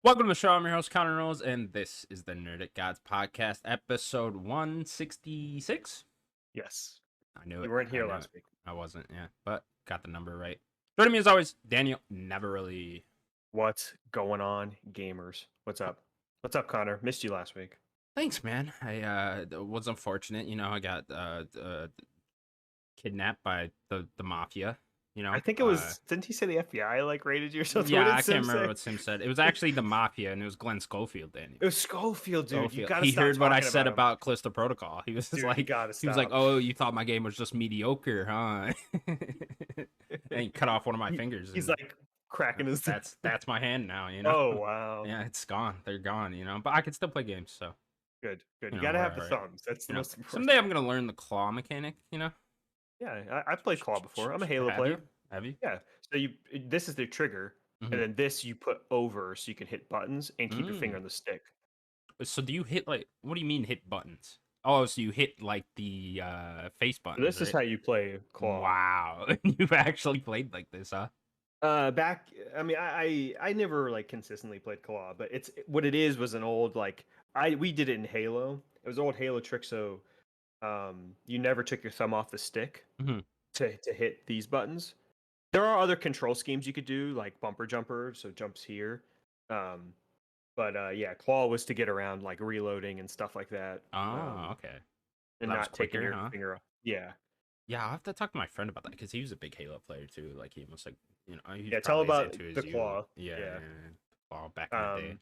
Welcome to the show. I'm your host, Connor Knowles, and this is the Nerdic Gods Podcast, episode 166. Yes. I knew it. You weren't here I knew last it. week. I wasn't, yeah, but got the number right. Joining me as always, Daniel. Never really. What's going on, gamers? What's up? What's up, Connor? Missed you last week. Thanks, man. I was unfortunate. I got kidnapped by the mafia. I think it was. Didn't he say the FBI raided you or something? Yeah, What did I Sim can't remember say? what Sim said. It was actually the mafia, and it was Glenn Schofield, Daniel. It was Schofield, dude. You Schofield. gotta He stop heard what I talking said him. about Callisto Protocol. He was Dude, like, you gotta he was like, stop. "Oh, you thought my game was just mediocre, huh?" And he cut off one of my fingers. He's and like cracking his. that's my hand now. Oh wow. Yeah, it's gone. They're gone. But I can still play games. So Good. You gotta have the right. thumbs. That's the most important. Someday I'm gonna learn the claw mechanic. Yeah, I've played claw before. I'm a Halo player. Have you? Yeah. So this is the trigger, and then this you put over so you can hit buttons and keep your finger on the stick. So do you hit what do you mean hit buttons? Oh, so you hit the face button. So this is how you play claw. Wow, you've actually played like this, huh? Back, I mean, I never consistently played claw, but it's what it is was an old we did it in Halo. It was an old Halo trick, so you never took your thumb off the stick to hit these buttons. There are other control schemes you could do, like bumper jumper, so jumps here. But yeah, claw was to get around reloading and stuff like that. Oh, okay. And that not taking your huh? finger off. Yeah. Yeah, I'll have to talk to my friend about that because he was a big Halo player too. Like he was Yeah, tell about the claw. Yeah. Claw back in the day.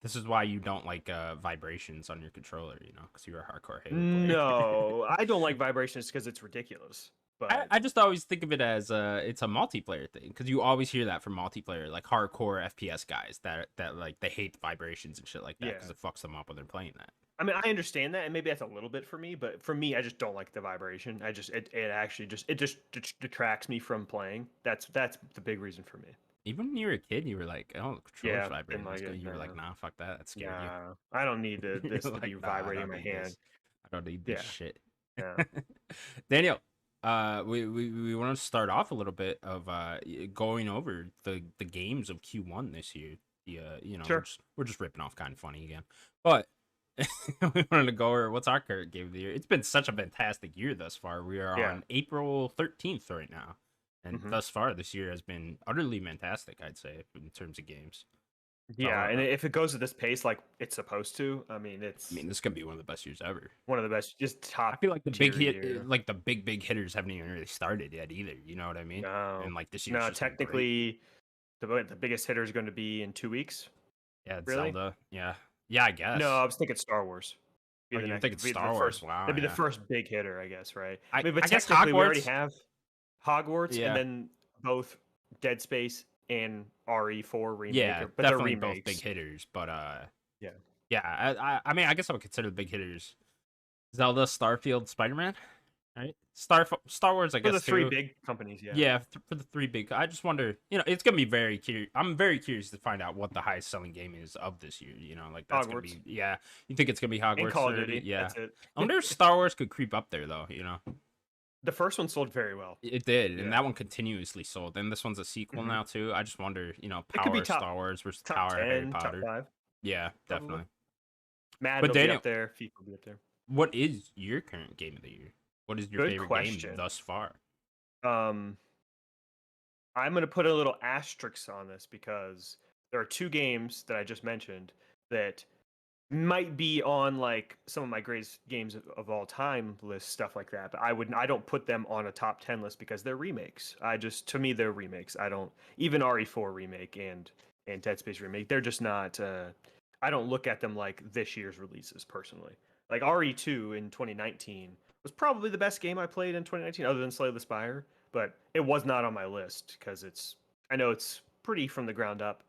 This is why you don't like vibrations on your controller, because you're a hardcore Halo player. No, I don't like vibrations because it's ridiculous. But I just always think of it as it's a multiplayer thing because you always hear that from multiplayer, like hardcore FPS guys that they hate the vibrations and shit like that because it fucks them up when they're playing that. I mean, I understand that, and maybe that's a little bit for me, but for me, I just don't like the vibration. It just detracts me from playing. That's the big reason for me. Even when you were a kid, you were like, "Oh, the controller's vibrating." Like you were like, "Nah, fuck that. That's scary." Yeah, I don't need this to be vibrating in my hand. I don't need this shit. Yeah. Daniel, we want to start off a little bit of going over the games of Q1 this year. Sure. We're just ripping off Kind of Funny again, but we wanted to go over what's our current game of the year. It's been such a fantastic year thus far. We are on April 13th right now, and thus far this year has been utterly fantastic, I'd say, in terms of games. Yeah, and if it goes at this pace like it's supposed to, I mean, this is gonna be one of the best years ever. One of the best, just top. I feel like the big hitters haven't even really started yet either. You know what I mean? No, and this year. No, technically, the biggest hitter is going to be in 2 weeks. Yeah, really? Zelda. Yeah, I guess. No, I was thinking Star Wars. You thinking Star Wars? Wow, that'd be the first big hitter, I guess, right? I mean, but guess technically, Hogwarts. we already have Hogwarts, and then both Dead Space and RE4 remake. Yeah, but definitely they're both big hitters. But yeah. I mean, I guess I would consider the big hitters Zelda, Starfield, Spider-Man. Right, Star Wars, I guess. For the three big companies, yeah. For the three big, I just wonder. It's gonna be very curious. I'm very curious to find out what the highest selling game is of this year. That's Hogwarts. Gonna be. Yeah, you think it's gonna be Hogwarts? And Call of Duty. Yeah, that's it. I wonder if Star Wars could creep up there though. The first one sold very well. It did, and that one continuously sold. And this one's a sequel now too. I just wonder, power of Star Wars versus power of Harry Potter. Top 5. Yeah, definitely. Madden will be up there. FIFA will be up there. What is your current game of the year? What is your favorite game thus far? I'm going to put a little asterisk on this because there are 2 games that I just mentioned that might be on some of my greatest games of all time list, stuff like that. But I don't put them on a top 10 list because they're remakes. To me, they're remakes. I don't even RE4 remake and Dead Space remake. They're just not. I don't look at them like this year's releases personally. Like RE2 in 2019 was probably the best game I played in 2019, other than Slay the Spire. But it was not on my list because I know it's pretty from the ground up,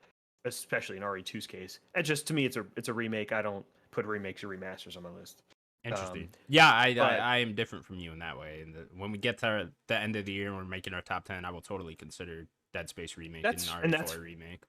especially in RE2's case. And just to me, it's a remake. I don't put remakes or remasters on my list. Interesting. I am different from you in that way. And when we get to the end of the year and we're making our top 10, I will totally consider Dead Space remake and RE4 remake.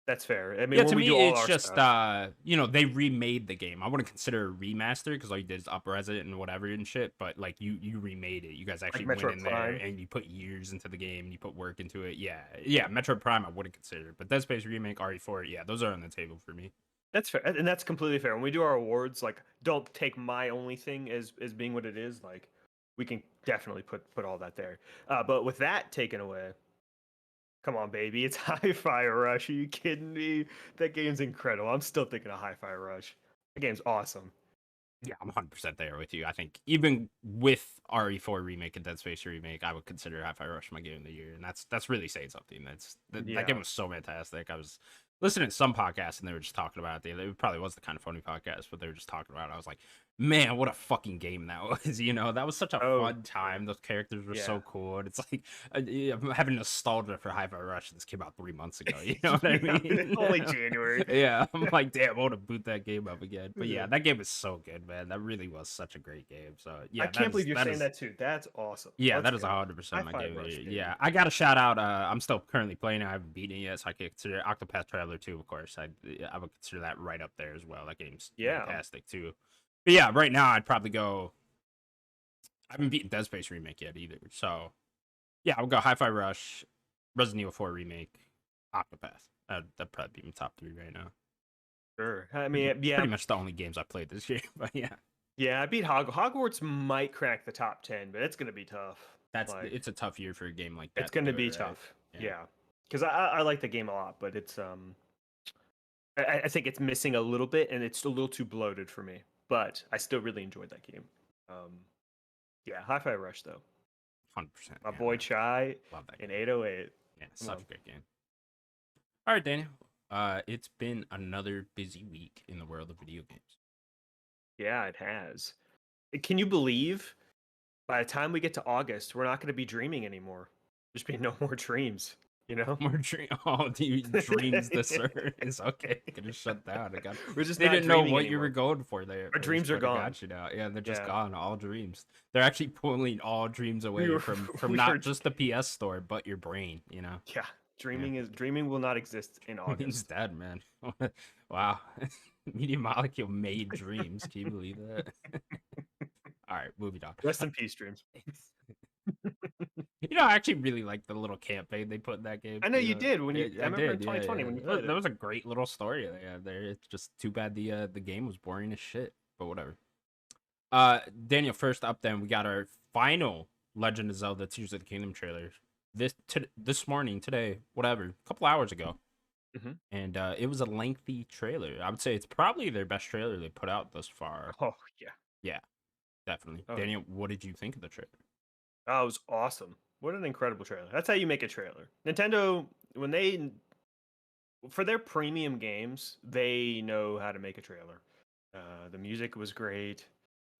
That's fair. I mean, Yeah, when to we do me, all it's our just stuff, you know, they remade the game. I wouldn't consider a remaster because all you did is upres it and whatever and shit. But like you remade it. You guys like actually went Metroid in there Prime. and you put years into the game. And you put work into it. Yeah, yeah. Metroid Prime, I wouldn't consider, but Dead Space remake, RE4, yeah, those are on the table for me. That's fair, and that's completely fair. When we do our awards, like, don't take my only thing as being what it is. Like, we can definitely put all that there. But with that taken away, come on, baby, it's Hi-Fi Rush. Are you kidding me? That game's incredible. I'm still thinking of Hi-Fi Rush. That game's awesome. Yeah, I'm 100% there with you. I think even with RE4 remake and Dead Space remake, I would consider Hi-Fi Rush my game of the year, and that's really saying something. That game Yeah. was so fantastic. I was listening to some podcasts and they were just talking about it. It probably was the Kind of Funny podcast, but they were just talking about it. I was like, man, what a fucking game that was. You know, that was such a Oh, fun time. Those characters were yeah. so cool. And it's like yeah, I'm having nostalgia for Hi-Fi Rush. This came out 3 months ago. You know what I Yeah, mean? only January. Yeah, I'm like, damn, I want to boot that game up again. But Yeah. yeah, that game is so good, man. That really was such a great game. So I yeah, can't believe you're saying that too. That's awesome. yeah, Let's that is go. 100% my Hi-Fi game of the Rush, year. baby. Yeah, I got a shout out. I'm still currently playing it. I haven't beaten it yet, so I can consider Octopath Traveler 2, of course. I would consider that right up there as well. That game's Yeah. fantastic too. But yeah, right now I'd probably go. I haven't beaten Dead Space remake yet either. So yeah, I would go Hi-Fi Rush, Resident Evil 4 remake, Octopath. That'd probably be my top three right now. Sure. I mean, yeah. Pretty much the only games I played this year. But yeah. Yeah, I beat Hogwarts might crack the top 10, but it's gonna be tough. Like, It's a tough year for a game like that. it's gonna do be it, right? tough. Yeah, because I like the game a lot, but it's I think it's missing a little bit, and it's a little too bloated for me. But I still really enjoyed that game. Yeah, Hi-Fi Rush though. 100%. My Yeah, boy man. Chai Love that in game. 808. Yeah, Come such on. a great game. All right, Daniel. It's been another busy week in the world of video games. Yeah, it has. Can you believe by the time we get to August, we're not going to be dreaming anymore? There's be no more dreams, you know? More dream. Oh, dreams. The service. Okay, gonna shut down. I got. We're just They not didn't know dreaming what you were anymore. going for there. At Our first, dreams are but I gone. got you now. Yeah, they're just Yeah. gone. All dreams. They're actually pulling all dreams away were- from we not were- just the PS store, but your brain. You know. Yeah, dreaming will not exist in Means August. dead, man. Wow. Media Molecule made dreams. Can you believe that? All right, moving on. Rest in peace, dreams. You know, I actually really like the little campaign they put in that game. I know you did when you. I remember in did, 2020 when you played There it. was a great little story they had there. It's just too bad the game was boring as shit. But whatever. Daniel, first up, then we got our final Legend of Zelda: Tears of the Kingdom trailer. This morning, today, whatever, a couple hours ago, and it was a lengthy trailer. I would say it's probably their best trailer they put out thus far. Oh yeah. Yeah, definitely. Oh. Daniel, what did you think of the trailer? Oh, it was awesome. What an incredible trailer. That's how you make a trailer. Nintendo, when they for their premium games, they know how to make a trailer. The music was great.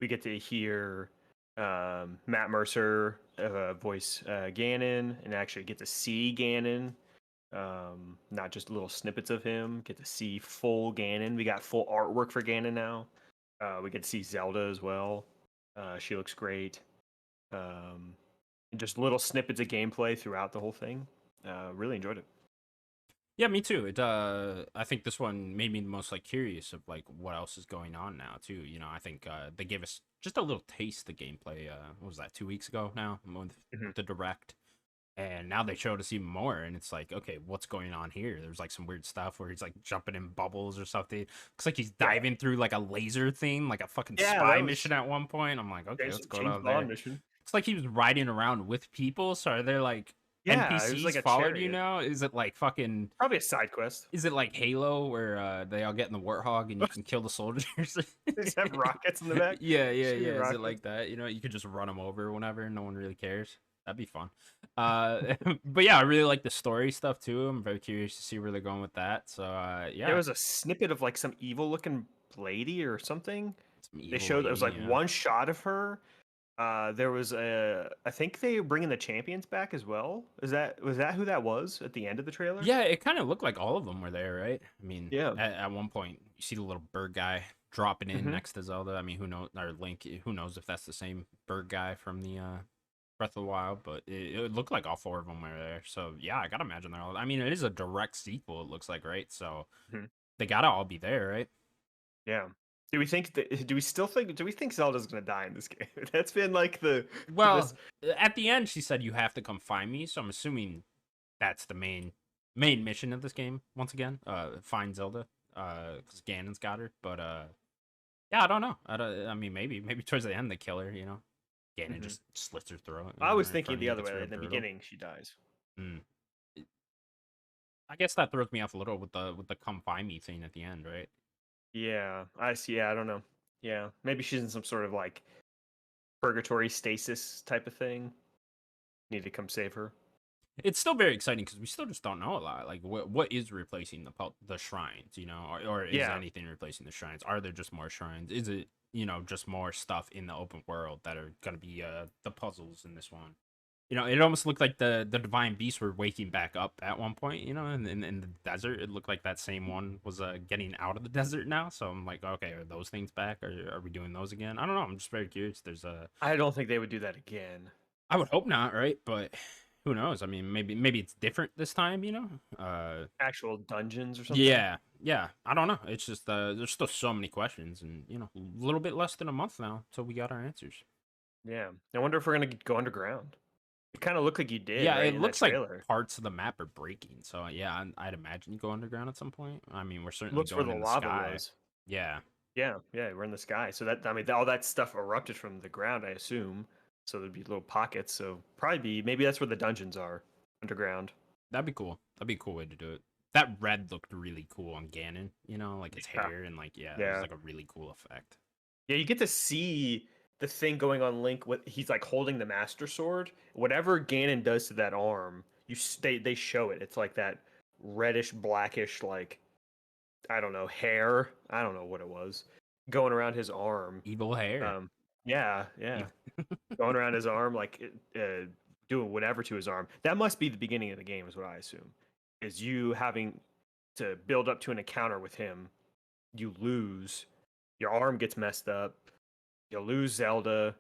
We get to hear Matt Mercer voice Ganon, and actually get to see Ganon. Not just little snippets of him. Get to see full Ganon. We got full artwork for Ganon now. We get to see Zelda as well. She looks great. And just little snippets of gameplay throughout the whole thing. Really enjoyed it. Yeah, me too. I think this one made me the most like curious of like what else is going on now too. You know, I think they gave us just a little taste of gameplay. What was that, 2 weeks ago now with the direct, and now they showed us even more. And it's like, okay, what's going on here? There's like some weird stuff where he's like jumping in bubbles or something. Looks like he's diving through like a laser thing, like a fucking spy mission at one point. I'm like, okay, what's going on there? Mission. It's like he was riding around with people. So are there like Yeah, it was NPCs like a followed you chariot. now? Is it like fucking? Probably a side quest. Is it like Halo where they all get in the warthog and you can kill the soldiers? They just have rockets in the back. Yeah. Shooting Is it rockets. like that? You know, you could just run them over whenever, no one really cares. That'd be fun. But yeah, I really like the story stuff too. I'm very curious to see where they're going with that. So yeah, There was a snippet of like some evil looking lady or something. some They evil showed there was like lady, yeah. one shot of her. There was a. I think they were bringing the champions back as well. Was that who that was at the end of the trailer? Yeah, it kind of looked like all of them were there, right? I mean, Yeah. At one point you see the little bird guy dropping in Mhm. next to Zelda. I mean, who knows? Or Link? Who knows if that's the same bird guy from the Breath of the Wild, but it looked like all four of them were there. So yeah, I gotta imagine they're all. I mean, it is a direct sequel. It looks like, right? So Mhm. they gotta all be there, right? Yeah. Do we still think? Do we think Zelda's gonna die in this game? That's been like the Well, this. at the end, she said you have to come find me. So I'm assuming that's the main mission of this game. Once again, find Zelda. Because Ganon's got her. But yeah, I don't know. I mean, maybe towards the end they kill her. Ganon Mhm. just slits her throat. I was In thinking front of the you. other It's way. real In the brutal. beginning, she dies. Mm. I guess that throws me off a little with the come find me thing at the end, right? Yeah, I see. Yeah, I don't know. Yeah, maybe she's in some sort of like purgatory stasis type of thing. Need to come save her. It's still very exciting because we still just don't know a lot. Like, what is replacing the shrines? Or is Yeah, anything replacing the shrines? Are there just more shrines? Is it just more stuff in the open world that are gonna be the puzzles in this one? It almost looked like the divine beasts were waking back up at one point. In the desert, it looked like that same one was getting out of the desert now. So I'm like, okay, are those things back? Are we doing those again? I don't know. I'm just very curious. I don't think they would do that again. I would hope not, right? But who knows? I mean, maybe it's different this time. Actual dungeons or something. Yeah, yeah. I don't know. It's just there's still so many questions, and a little bit less than a month now till we got our answers. Yeah, I wonder if we're gonna go underground. It kind of looked like you did, Yeah, right, it in that looks like trailer. parts of the map are breaking. So yeah, I'd imagine you go underground at some point. I mean, we're certainly Looks where going the in the lava sky. was. Yeah, Yeah, yeah, we're in the sky. So that I mean, all that stuff erupted from the ground, I assume. So there'd be little pockets. So probably maybe that's where the dungeons are underground. that'd be cool. That'd be a cool way to do it. That red looked really cool on Ganon. Like his Yeah, hair and like yeah, it was yeah, like a really cool effect. yeah. You get to see the thing going on Link. With he's like holding the Master Sword. Whatever Ganon does to that arm, they show it. It's like that reddish, blackish, like I don't know, hair. I don't know what it was going around his arm. Evil hair. Um, yeah, yeah, going around his arm, like doing whatever to his arm. That must be the beginning of the game, is what I assume. Is you having to build up to an encounter with him, you lose, your arm gets messed up, you lose Zelda.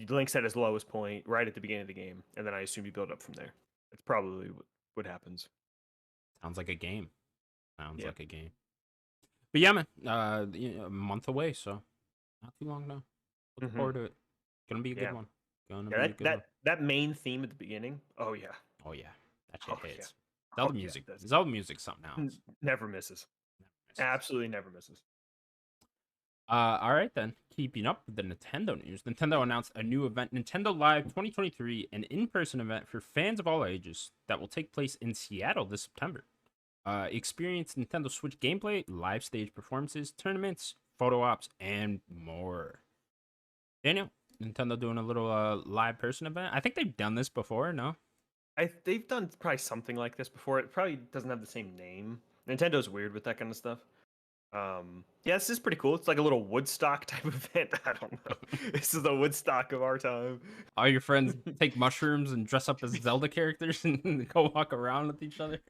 Link's at his lowest point right at the beginning of the game, and then I assume you build up from there. That's probably what happens. Sounds like a game. Sounds Yeah. like a game. But yeah, man. A month away, so not too long now. Looking Hmm. forward to it. Gonna be a good Yeah. one. Gonna Yeah. be a good one. That main theme at the beginning. Oh yeah. Oh yeah, that shit Oh yeah. hits. Oh Zelda yeah. music. That's Zelda music, something else. never misses. Never misses. Absolutely never misses. All right then. Keeping up with the Nintendo news, Nintendo announced a new event, Nintendo Live 2023, an in-person event for fans of all ages that will take place in Seattle this September. Experience Nintendo Switch gameplay, live stage performances, tournaments, photo ops, and more. Daniel, Nintendo doing a little live person event. I think they've done this before. No. They've done probably something like this before. It probably doesn't have the same name. Nintendo's weird with that kind of stuff. Yeah, this is pretty cool. It's like a little Woodstock type of event. I don't know. This is the Woodstock of our time. All your friends take mushrooms and dress up as Zelda characters and go walk around with each other.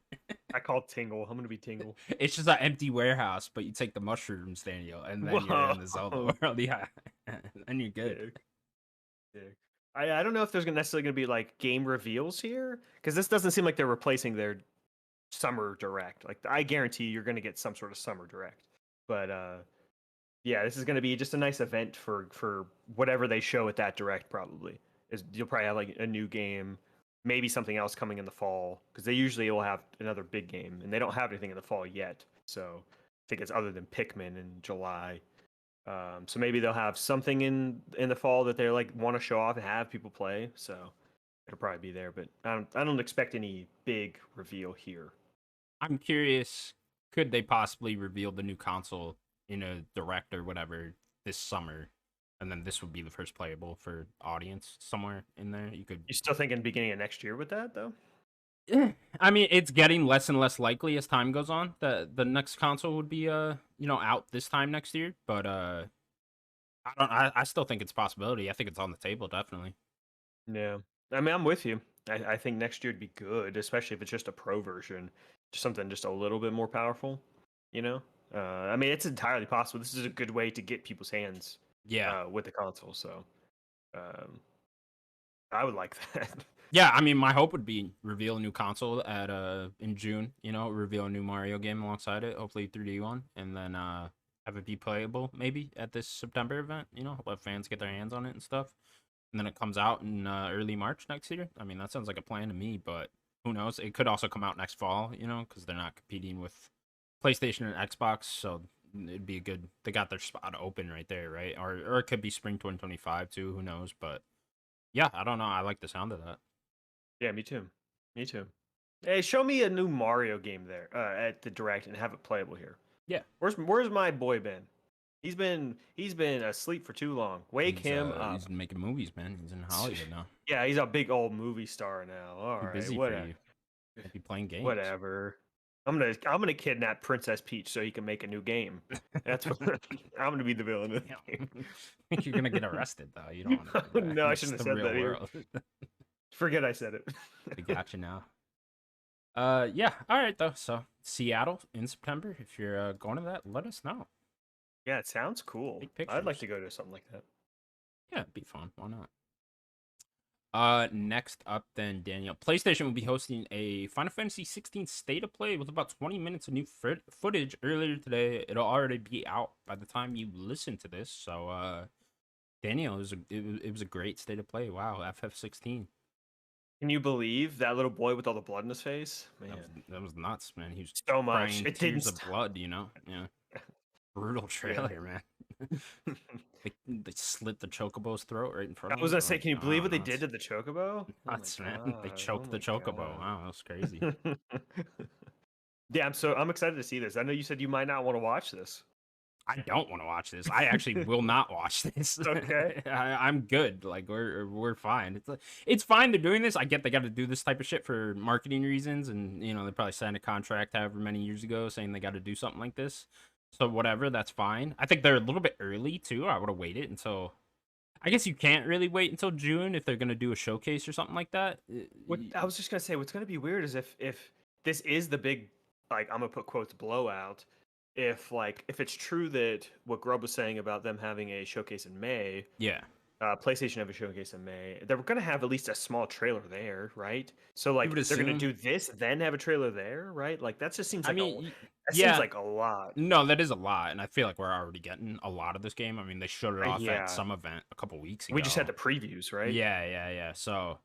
I call Tingle. I'm gonna be Tingle. It's just an empty warehouse, but you take the mushrooms, Daniel, and then you're in the Zelda Whoa. world. Yeah, and you're good. Dick. Dick. I don't know if there's necessarily gonna be like game reveals here because this doesn't seem like they're replacing their summer direct. Like I guarantee you're gonna get some sort of summer direct. But yeah, this is gonna be just a nice event for whatever they show at that direct. Probably is you'll probably have like a new game, maybe something else coming in the fall because they usually will have another big game and they don't have anything in the fall yet. So I think it's other than Pikmin in July. So maybe they'll have something in the fall that they like want to show off and have people play. So it'll probably be there, but I don't expect any big reveal here. I'm curious, could they possibly reveal the new console in a direct or whatever this summer? And then this would be the first playable for audience somewhere in there. You could. You still thinking beginning of next year with that though? I mean, it's getting less and less likely as time goes on that the next console would be out this time next year. But I still think it's a possibility. I think it's on the table, definitely. Yeah, I mean I'm with you. I think next year would be good, especially if it's just a pro version, just something just a little bit more powerful. You know, I mean it's entirely possible. This is a good way to get people's hands Yeah. with the console. So um, I would like that. Yeah, I mean, my hope would be reveal a new console at in June. You know, reveal a new Mario game alongside it, hopefully 3D one, and then have it be playable maybe at this September event. You know, let fans get their hands on it and stuff, and then it comes out in early March next year. I mean, that sounds like a plan to me, but who knows? It could also come out next fall. You know, because they're not competing with PlayStation and Xbox, so it'd be a good. They got their spot open right there, right? Or it could be spring 2025 too. Who knows? But yeah, I don't know. I like the sound of that. Yeah, me too. Me too. Hey, show me a new Mario game there at the direct and have it playable here. Yeah. Where's my boy been? He's been asleep for too long. Wake him up. He's making movies, man. He's in Hollywood now. Yeah, he's a big old movie star now. All Too right, busy whatever. for you. Might be playing games. Whatever. I'm gonna kidnap Princess Peach so he can make a new game. That's what I'm gonna be the villain of the game. You're gonna get arrested though. You don't want to. No, I shouldn't have said that here. Forget I said it. We got you now. Yeah. All right though. So Seattle in September. If you're going to that, let us know. Yeah, it sounds cool. I'd like to go to something like that. Yeah, it'd be fun. Why not? Next up, then Daniel. PlayStation will be hosting a Final Fantasy 16 State of Play with about 20 minutes of new footage earlier today. It'll already be out by the time you listen to this. So, Daniel, it was a great State of Play. Wow, FF16. Can you believe that little boy with all the blood in his face? Man, that was nuts, man. He was so much. It tears of blood, you know. Yeah, brutal trailer, man. They slit the chocobo's throat right in front of him. I was gonna say, can you believe what they did to the chocobo? Nuts, man. They choked the chocobo. God. Wow, that was crazy. Yeah, I'm excited to see this. I know you said you might not want to watch this. I don't want to watch this. I actually will not watch this. Okay. I'm good. Like we're fine. It's fine they're doing this. I get they got to do this type of shit for marketing reasons, and you know they probably signed a contract however many years ago saying they got to do something like this. So whatever, that's fine. I think they're a little bit early too. I would have waited until. I guess you can't really wait until June if they're gonna do a showcase or something like that. I was just gonna say, what's gonna be weird is if this is the big, like I'm gonna put quotes blowout. If it's true that what Grubb was saying about them having a showcase in May, yeah, PlayStation have a showcase in May, they're going to have at least a small trailer there, right? So like they're going to do this, then have a trailer there, right? Like that just seems like seems like a lot. No, that is a lot, and I feel like we're already getting a lot of this game. I mean, they showed it off at some event a couple weeks ago. We just had the previews, right? Yeah. So.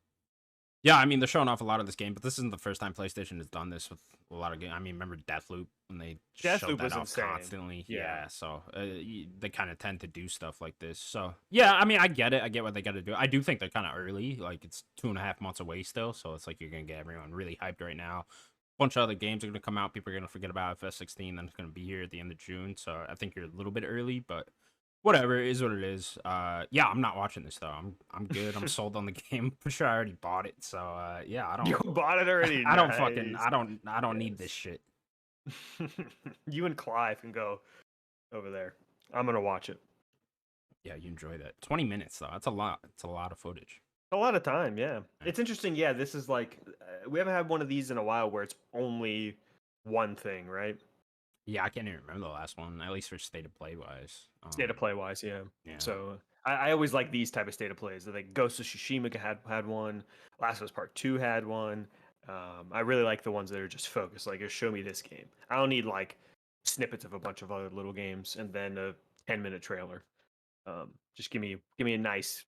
Yeah, I mean, they're showing off a lot of this game, but this isn't the first time PlayStation has done this with a lot of games. I mean, remember Deathloop when they showed that off constantly? Yeah, so they kind of tend to do stuff like this. So, yeah, I mean, I get it. I get what they got to do. I do think they're kind of early. Like, it's 2.5 months away still, so it's like you're going to get everyone really hyped right now. A bunch of other games are going to come out. People are going to forget about FS16, then it's going to be here at the end of June. So I think you're a little bit early, but... whatever, it is what it is. Yeah, I'm not watching this though. I'm good. I'm sold on the game. I'm sure I already bought it. So yeah, I don't. You bought it already? I don't need this shit. You and Clive can go over there. I'm gonna watch it. Yeah, you enjoy that. 20 minutes though. That's a lot. It's a lot of footage. A lot of time. Yeah, it's interesting. Yeah, this is like we haven't had one of these in a while where it's only one thing, right? Yeah, I can't even remember the last one, at least for state of play wise. State of play wise, yeah. So I always like these type of state of plays. Like Ghost of Tsushima had one. Last of Us Part 2 had one. I really like the ones that are just focused. Like, just show me this game. I don't need like snippets of a bunch of other little games and then a 10-minute trailer. Just give me a nice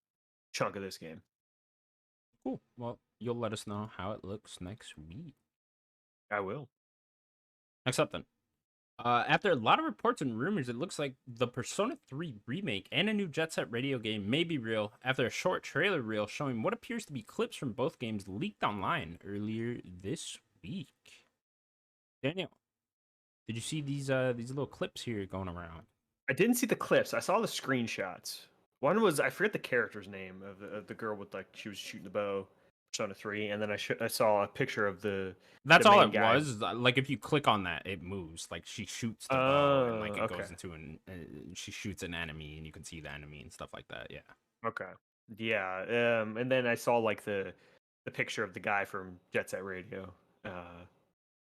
chunk of this game. Cool. Well, you'll let us know how it looks next week. I will. Next up, then. After a lot of reports and rumors, it looks like the Persona 3 remake and a new Jet Set Radio game may be real after a short trailer reel showing what appears to be clips from both games leaked online earlier this week. Daniel, did you see these little clips here going around? I didn't see the clips. I saw the screenshots. One was, I forget the character's name of the girl with, like, she was shooting the bow. Persona 3, and then I saw a picture of the. That's all it was. Like if you click on that, it moves. Like she shoots the bow, and like it goes into she shoots an enemy, and you can see the enemy and stuff like that. Yeah. Okay. Yeah. And then I saw like the picture of the guy from Jet Set Radio.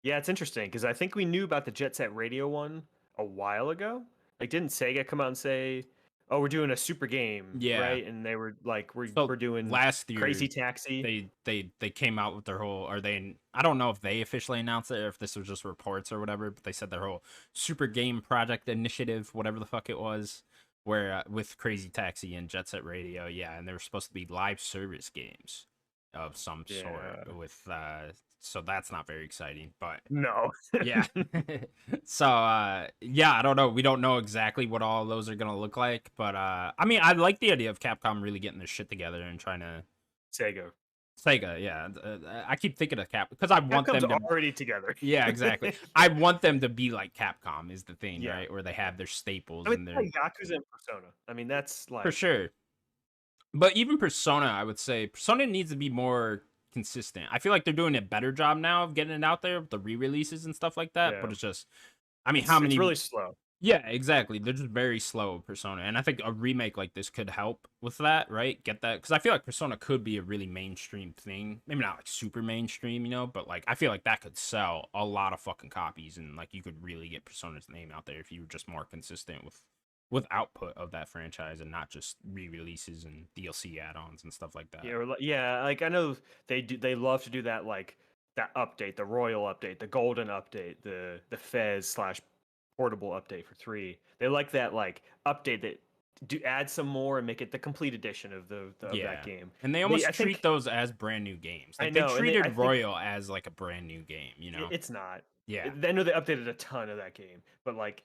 Yeah, it's interesting because I think we knew about the Jet Set Radio one a while ago. Like, didn't Sega come out and say we're doing a super game, Yeah. right? And they were like, we're So doing last year Crazy Taxi. they came out with their whole, or they, I don't know if they officially announced it or if this was just reports or whatever, but they said their whole super game project initiative, whatever the fuck it was, where with Crazy Taxi and Jet Set Radio, yeah, and they were supposed to be live service games of some sort Yeah. with so that's not very exciting, but No. yeah. So yeah, I don't know. We don't know exactly what all those are gonna look like, but I mean, I like the idea of Capcom really getting their shit together and trying to Sega. Sega, yeah. I keep thinking of Cap because I want Capcom's them to. already together. Yeah, exactly. I want them to be like Capcom is the thing, Yeah. right? Where they have their staples I mean, and their like Yakuza and Persona. I mean, that's for like, sure. But even Persona, I would say Persona needs to be more consistent. I feel like they're doing a better job now of getting it out there, the re-releases and stuff like that. yeah, But it's just, I mean, how it's many? really slow. Yeah, exactly. They're just very slow Persona, and I think a remake like this could help with that, right? Get that because I feel like Persona could be a really mainstream thing. Maybe not like super mainstream, but like I feel like that could sell a lot of fucking copies, and like you could really get Persona's name out there if you were just more consistent with output of that franchise and not just re-releases and DLC add-ons and stuff like that. Yeah, yeah. Like I know they do. They love to do that. Like that update, the Royal update, the Golden update, the Fez slash portable update for 3. They like that like update that do add some more and make it the complete edition of of that Yeah. game. And they They, almost I treat think those as brand new games. I Like they know, and I treated think Royal as like a brand new game, you know? it's not. Yeah. I know they updated a ton of that game, but like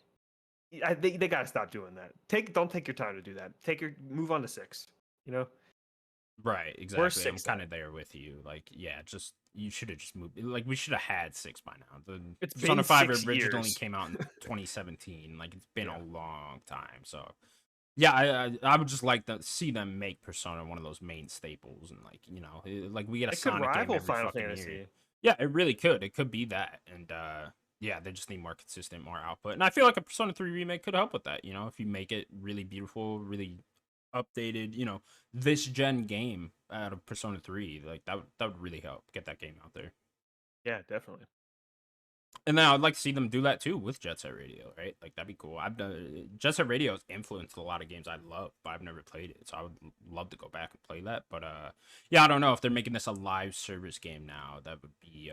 they gotta stop doing that. Don't take your time to do that. Move on to 6. You know, Right, where's exactly. I'm 6 kind at? of there with you. Like, yeah, just you should have just moved. Like, we should have had 6 by now. The It's Persona been 5 6 originally years. came out in 2017. Like, it's been a Yeah, long time. So, yeah, I would just like to see them make Persona one of those main staples, and like, like we get a it could Sonic game rival every Final fucking year. Fantasy. Yeah, it really could. It could be that, and yeah, they just need more consistent, more output. And I feel like a Persona 3 remake could help with that. If you make it really beautiful, really updated, this gen game out of Persona 3, like that would really help get that game out there. Yeah, definitely. And then I'd like to see them do that too with Jet Set Radio, right? Like that'd be cool. I've done Jet Set Radio has influenced a lot of games I love, but I've never played it, so I would love to go back and play that. But yeah, I don't know if they're making this a live service game now. That would be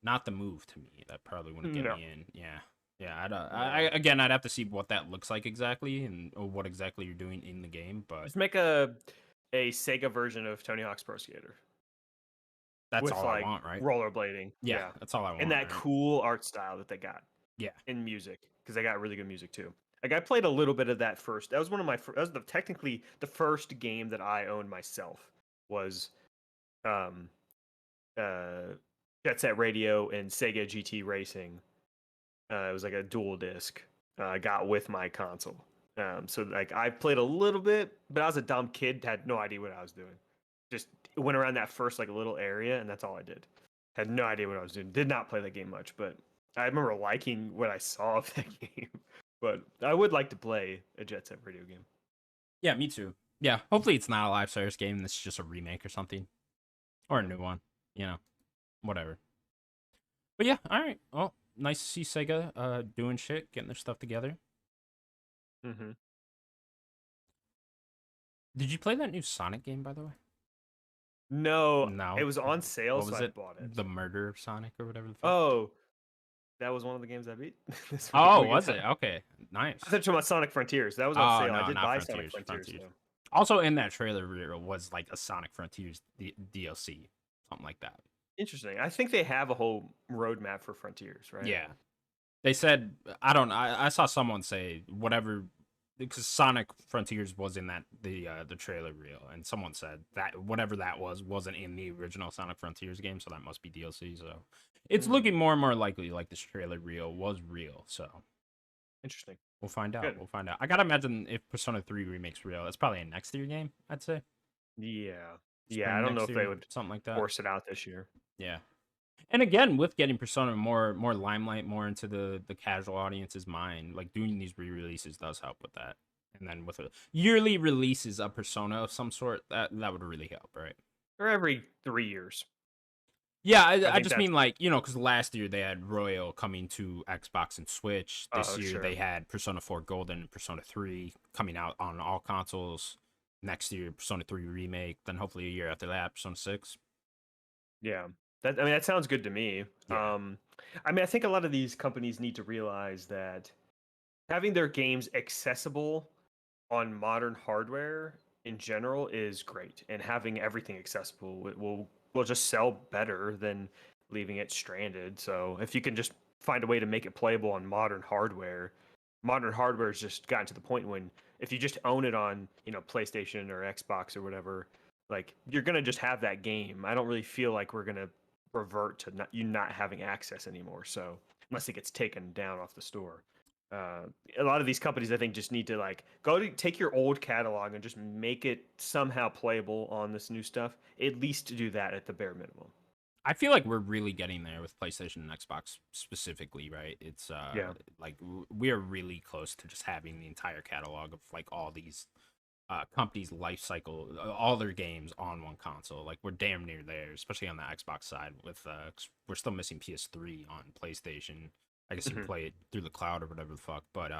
not the move to me. That probably wouldn't get No, me in. Yeah, yeah. no. Again, I'd have to see what that looks like exactly and or what exactly you're doing in the game. But Just make a Sega version of Tony Hawk's Pro Skater that's with all I like want, right? rollerblading. Yeah, Yeah, that's all I and want, that right? cool art style that they got Yeah. in music because they got really good music too. Like I played a little bit of that first. That was one of my. That was technically the first game that I owned myself. Was um Jet Set Radio and Sega GT Racing. It was like a dual disc I got with my console. So like I played a little bit, but I was a dumb kid, had no idea what I was doing. Just went around that first like little area, and that's all I did. Had no idea what I was doing. Did not play that game much, but I remember liking what I saw of that game. But I would like to play a Jet Set Radio game. Yeah, me too. Yeah, hopefully it's not a live service game. This is just a remake or something, or a new one. Whatever. But yeah, all right. Well, nice to see Sega doing shit, getting their stuff together. Mm-hmm. Did you play that new Sonic game, by the way? No, it No. was on sale, What so was I it? bought it. The Murder of Sonic or whatever the fuck. Oh, that was one of the games I beat this week. Oh, We can was talk- it? Okay, nice. I thought you were talking about Sonic Frontiers. That was on Oh sale. I no, did not buy Sonic Frontiers. Frontiers Frontiers. though. Also in that trailer reel was like a Sonic Frontiers DLC, something like that. Interesting. I think they have a whole roadmap for Frontiers, right? Yeah, they said I saw someone say whatever because Sonic Frontiers was in the trailer reel, and someone said that whatever that wasn't in the original Sonic Frontiers game, so that must be DLC. So it's Mm, looking more and more likely like this trailer reel was real. So interesting. we'll find out. Good. We'll find out. I gotta imagine if Persona 3 remake's real, that's probably a next year game. I'd say Yeah. Yeah. I spring don't know next if they year, would something like that. force it out this year. Yeah. And again, with getting Persona more limelight, more into the casual audience's mind, like doing these re-releases does help with that. And then with a yearly releases of Persona of some sort, that would really help, right? Or every 3 years. Yeah, I I think just that's mean like, because last year they had Royal coming to Xbox and Switch. This oh year sure. they had Persona 4 Golden and Persona 3 coming out on all consoles. Next year, Persona 3 Remake. Then hopefully a year after that, Persona 6. Yeah. That sounds good to me. Yeah. I mean I think a lot of these companies need to realize that having their games accessible on modern hardware in general is great, and having everything accessible will just sell better than leaving it stranded. So if you can just find a way to make it playable on modern hardware has just gotten to the point when if you just own it on PlayStation or Xbox or whatever, like you're gonna just have that game. I don't really feel like we're gonna revert to not having access anymore. So unless it gets taken down off the store. Uh, a lot of these companies, I think, just need to like take your old catalog and just make it somehow playable on this new stuff. At least to do that at the bare minimum. I feel like we're really getting there with PlayStation and Xbox specifically, right? It's Yeah. like we are really close to just having the entire catalog of like all these companies' life cycle, all their games on one console. Like we're damn near there, especially on the Xbox side. With 'cause we're still missing PS3 on PlayStation. I guess you can Hmm. play it through the cloud or whatever the fuck, but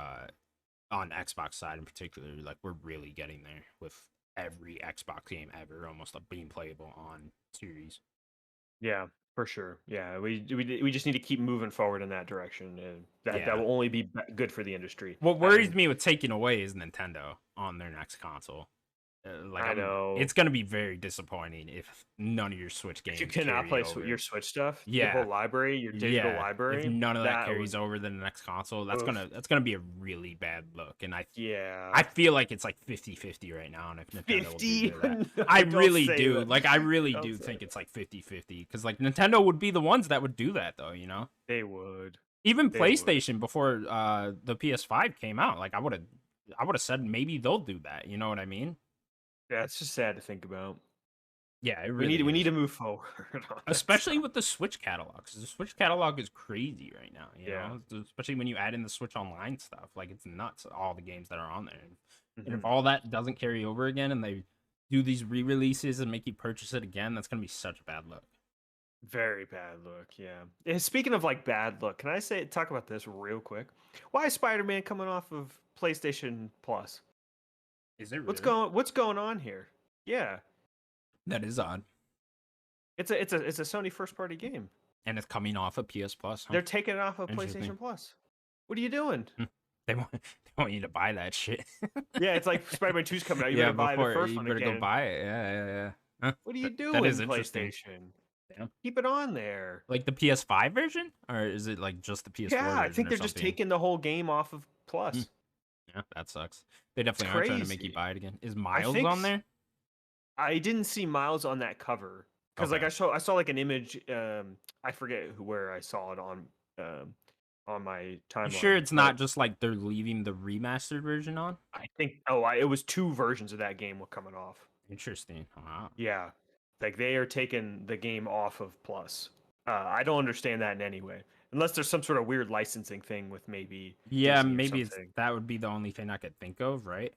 on Xbox side in particular, like we're really getting there with every Xbox game ever almost being playable on Series. Yeah, for sure. Yeah, we just need to keep moving forward in that direction, and that Yeah. will only be good for the industry. What worries Having me with taking away is Nintendo on their next console. Like I know it's gonna be very disappointing if none of your Switch if you games cannot carry play over. your Switch stuff, your whole Yeah, library, your digital yeah. If library, none of that that would carries over to the next console, oof. that's gonna be a really bad look. And I Yeah. feel like it's like 50-50 right now, and if Nintendo will do 50? that. I No, don't really say do. that. Like I really Don't do say think that. it's like 50-50 because like Nintendo would be the ones that would do that though, you know? They would. Even They would. PlayStation before the PS5 came out, like I would have said maybe they'll do that. You know what I mean? Yeah, it's just sad to think about. Yeah, it We need really we need is. to move forward on that Especially stuff. with the Switch catalog, because the Switch catalog is crazy right now. You Yeah. know, especially when you add in the Switch Online stuff, like it's nuts. All the games that are on there, and if Hmm. all that doesn't carry over again, and they do these re-releases and make you purchase it again, that's gonna be such a bad look. Very bad look. Yeah. Speaking of like bad look, can I talk about this real quick? Why is Spider-Man coming off of PlayStation Plus? Is it really? What's going on here? Yeah. That is odd, It's a Sony first party game. and it's coming off of PS Plus, huh? They're taking it off of Interesting. PlayStation Plus. What are you doing? Hmm. They want you to buy that shit. Yeah, it's like Spider-Man 2's coming out. You Yeah, better buy the before first you one better go again. buy it. Yeah. Huh, What are you that is doing, interesting. PlayStation? Damn. Keep it on there. Like the PS5 version, or is it like just the PS4 Yeah, I version think or they're just something? taking the whole game off of Hmm. Plus. Yeah, that sucks. They It's definitely are trying to make you crazy. buy it again. Is I Miles think on there? I didn't see Miles on that cover because like Okay. I saw like an image. I forget where I saw it on my You sure timeline, it's but not just like they're leaving the remastered version on? I think it was two versions of that game were coming off. Interesting. Wow. Yeah, like they are taking the game off of Plus. I don't understand that in any way, unless there's some sort of weird licensing thing with maybe Yeah, Disney or maybe something. that would be the only thing I could think of, right?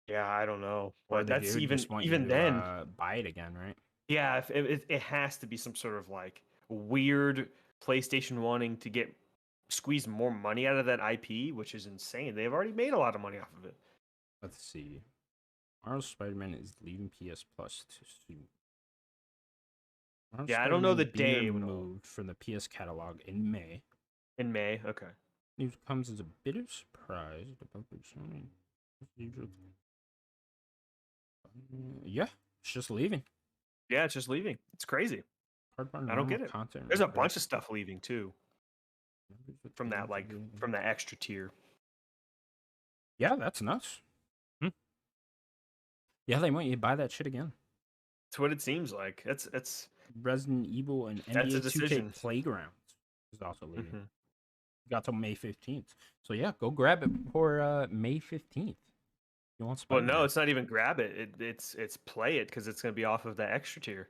Yeah, I don't know, Or but they that's would even just want you even to then. buy it again, right? Yeah, if it has to be some sort of like weird PlayStation wanting to get squeeze more money out of that IP, which is insane. They've already made a lot of money off of it. Let's see. Marvel Spider-Man is leaving PS Plus too soon. Marvel Yeah, I don't know the Spider-Man being day when removed from the PS catalog in May. in May. Okay. News comes as a bit of surprise. Yeah, it's just leaving. Yeah, it's just leaving. It's crazy. Hardbar I don't normal get it. content. There's a bunch of stuff leaving too from that extra tier. Yeah, that's nuts. Hmm. Yeah, they want you to buy that shit again. It's what it seems like. That's Resident Evil and that's a NBA 2K decision. Playgrounds is also leaving. Hmm. Got till May 15th. So yeah, go grab it before May 15th. You want Well, no, Spider-Man. it's not even grab it. It's play it because it's gonna be off of the extra tier.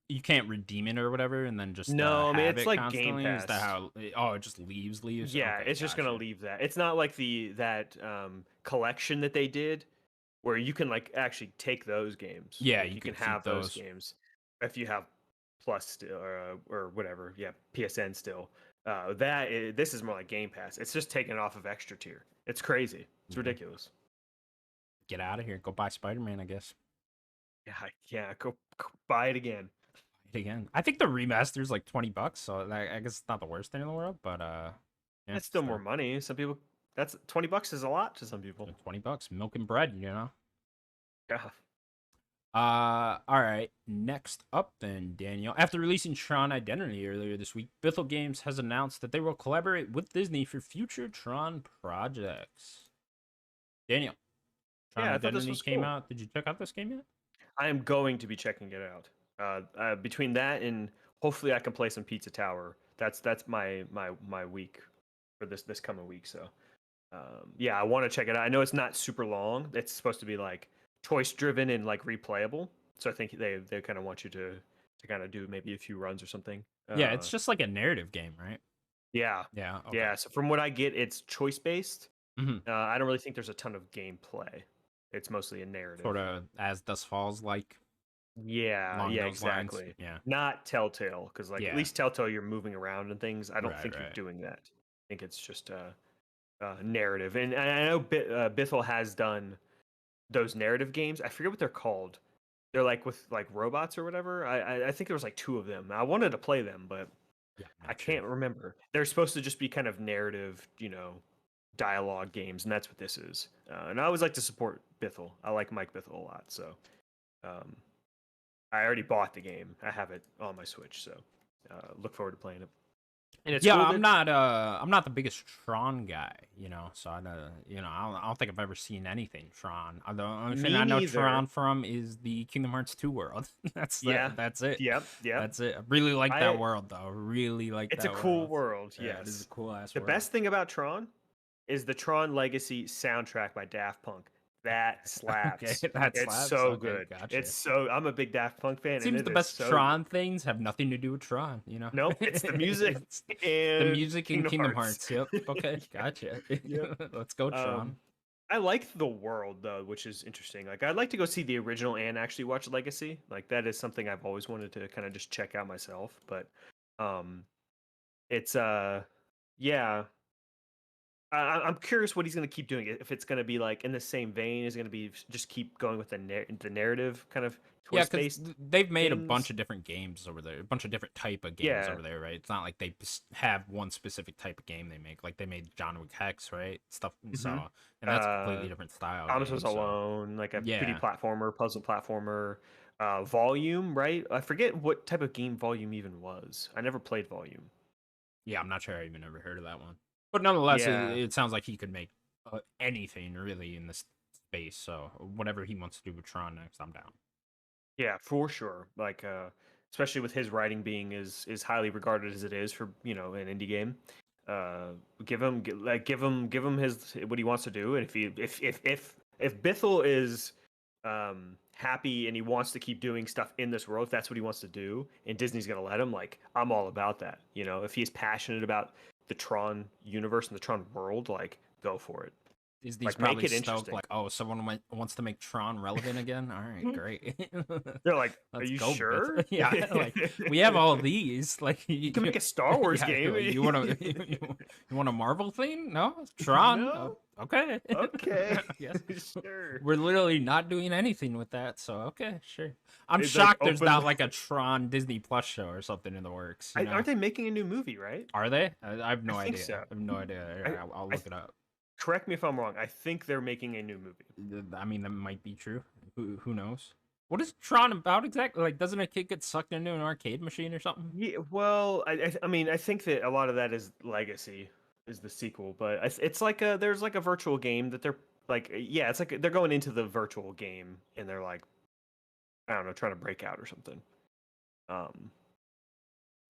You can't redeem it or whatever and then just No, I mean have it's it like Game constantly. Is that Pass. how oh it just leaves? Yeah, Okay, it's just gonna gotcha. leave that. It's not like that collection that they did, where you can like actually take those games. Yeah, Like you you can could keep have those those. games if you have Plus still, or whatever. Yeah, PSN still. This is more like Game Pass. It's just taken off of extra tier. It's crazy. It's ridiculous. Get out of here. Go buy Spider-Man, I guess. Yeah. Go buy it again. Again, I think the remaster is like $20, so I guess it's not the worst thing in the world. But yeah, That's still more money. Some people, that's $20 is a lot to some people. $20, milk and bread, Yeah. All right. Next up, then, Daniel. After releasing Tron Identity earlier this week, Bithell Games has announced that they will collaborate with Disney for future Tron projects. Daniel, Tron Identity came out. Did you check out this game yet? I am going to be checking it out. Between that and hopefully I can play some Pizza Tower. That's my week for this coming week. So yeah, I want to check it out. I know it's not super long. It's supposed to be like choice driven and like replayable. So I think they kind of want you to kind of do maybe a few runs or something. Yeah, it's just like a narrative game, right? Yeah. Okay. Yeah. So from what I get, it's choice based. Mm-hmm. I don't really think there's a ton of gameplay. It's mostly a narrative. Sort of As Dusk Falls like. Yeah, exactly. Lines. Yeah. Not Telltale, because at least Telltale you're moving around and things. I don't think you're doing that. I think it's just a narrative. And I know Bithell has done those narrative games. I forget what they're called. They're like with like robots or whatever. I think there was like 2 of them. I wanted to play them, but I can't remember. They're supposed to just be kind of narrative, dialogue games, and that's what this is. And I always like to support Bithell. I like Mike Bithell a lot, so I already bought the game. I have it on my Switch, so look forward to playing it. And it's cool I'm not the biggest Tron guy, so I don't think I've ever seen anything Tron. The only thing I know Tron from is the Kingdom Hearts 2 world. That's it. Yep. That's it. I really like that world though. It's a cool world. Yes, it is a cool ass. The best thing about Tron is the Tron Legacy soundtrack by Daft Punk. That slaps. It's so good. Gotcha. I'm a big Daft Punk fan. It seems the best Tron things have nothing to do with Tron, Nope, it's the music. The music in Kingdom Hearts. Yep. Okay, gotcha. Yep. Let's go, Tron. I like the world though, which is interesting. Like I'd like to go see the original and actually watch Legacy. Like that is something I've always wanted to kind of just check out myself. But it's yeah. I'm curious what he's going to keep doing. If it's going to be like in the same vein, is going to be just keep going with the narrative kind of twist based. Yeah, they've made a bunch of different games over there, a bunch of different type of games over there, right? It's not like they have one specific type of game they make. Like they made John Wick Hex, right? Stuff. So and that's a completely different style. Thomas Was Alone, like a pretty platformer, puzzle platformer. Volume, right? I forget what type of game Volume even was. I never played Volume. Yeah, I'm not sure I even ever heard of that one. But nonetheless, it sounds like he could make anything really in this space. So whatever he wants to do with Tron next, I'm down. Yeah, for sure. Like, especially with his writing being as highly regarded as it is for an indie game. Give him his what he wants to do, and if Bithell is happy and he wants to keep doing stuff in this world, if that's what he wants to do, and Disney's gonna let him, like I'm all about that. If he's passionate about the Tron universe and the Tron world, like go for it. Is these probably stoked like, oh, someone wants to make Tron relevant again? All right, great. They're like, are you sure? Yeah, like we have all of these. Like you can make a Star Wars game. You want a Marvel thing? No, Tron. No? Oh, okay. Okay. Yes. Sure. We're literally not doing anything with that, so okay, sure. I'm shocked there's not like a Tron Disney Plus show or something in the works. Aren't they making a new movie, right? Are they? I have no idea. So. I have no idea. I'll look it up. Correct me if I'm wrong. I think they're making a new movie. I mean, that might be true. Who knows? What is Tron about exactly? Like, doesn't a kid get sucked into an arcade machine or something? Yeah. Well, I mean, I think that a lot of that is Legacy, is the sequel, but it's like there's like a virtual game that they're like, it's like they're going into the virtual game and they're like, I don't know, trying to break out or something.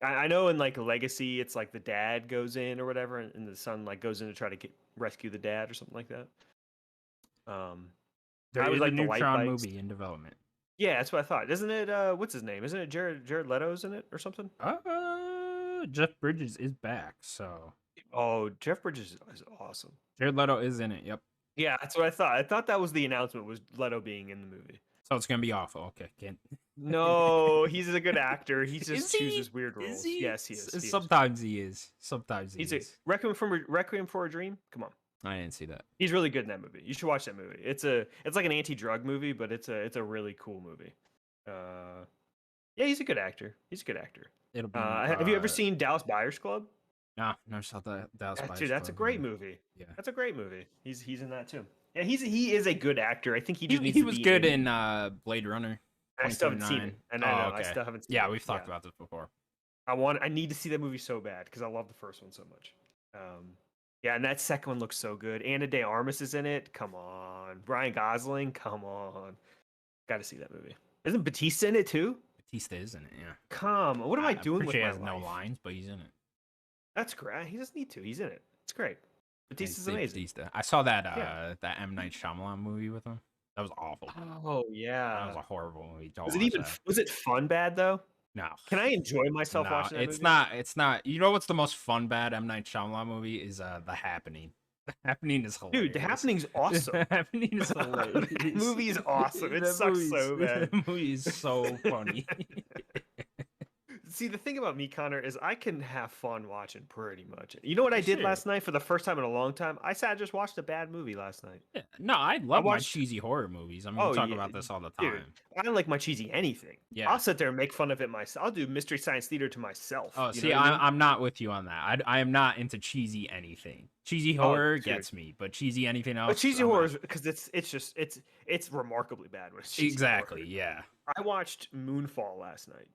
I know in like Legacy, it's like the dad goes in or whatever, and the son like goes in to try to rescue the dad or something like that. There is like a new Tron movie in development. Yeah, that's what I thought. Isn't it? What's his name? Isn't it Jared Leto's in it or something? Jeff Bridges is back. So. Oh, Jeff Bridges is awesome. Jared Leto is in it. Yep. Yeah, that's what I thought. I thought that was the announcement, was Leto being in the movie. So it's gonna be awful. Okay, can't. No, he's a good actor. He just Is he? chooses weird roles. Is he? Yes, he is. Sometimes he is. Sometimes he He's a is. Requiem for a Dream. Come on. I didn't see that. He's really good in that movie. You should watch that movie. It's like an anti-drug movie, but it's a really cool movie. Yeah, he's a good actor. He's a good actor. It'll be. Have you ever seen Dallas Buyers Club? Nah, never saw that. Dallas Buyers Dude, that's a Club, great yeah. movie. Yeah, that's a great movie. He's in that too. Yeah, he is a good actor. I think he just he was good in Blade Runner. I still haven't seen it, and I know I still haven't seen it. Yeah, we've talked about this before. I need to see that movie so bad because I love the first one so much. Yeah, and that second one looks so good. Ana de Armas is in it. Come on, Ryan Gosling. Come on, got to see that movie. Isn't Batista in it too? Batista is in it. Yeah. Come, what am I doing with my life? He has no lines, but he's in it. That's great. He doesn't need to. He's in it. It's great. Batista's amazing. Batista. I saw that that M. Night Shyamalan movie with him. That was awful. Oh yeah, that was a horrible movie. Was it fun bad though? No. Can I enjoy myself watching that it's movie? not. It's not. You know what's the most fun bad M. Night Shyamalan movie is The Happening. The Happening is hilarious. Dude, The Happening's awesome. The Happening is hilarious. That movie is awesome. It sucks so bad. The movie is so funny. See, the thing about me, Connor, is I can have fun watching pretty much. You know what I did last night for the first time in a long time? I sat and just watched a bad movie last night. Yeah. No, I love my cheesy horror movies. I mean, we talk about this all the time. Dude, I like my cheesy anything. Yeah. I'll sit there and make fun of it myself. I'll do Mystery Science Theater to myself. Oh, see, I'm not with you on that. I am not into cheesy anything. Cheesy horror gets me, but cheesy anything else. But cheesy horror is because it's remarkably bad when it's cheesy exactly horror. Yeah. I watched Moonfall last night.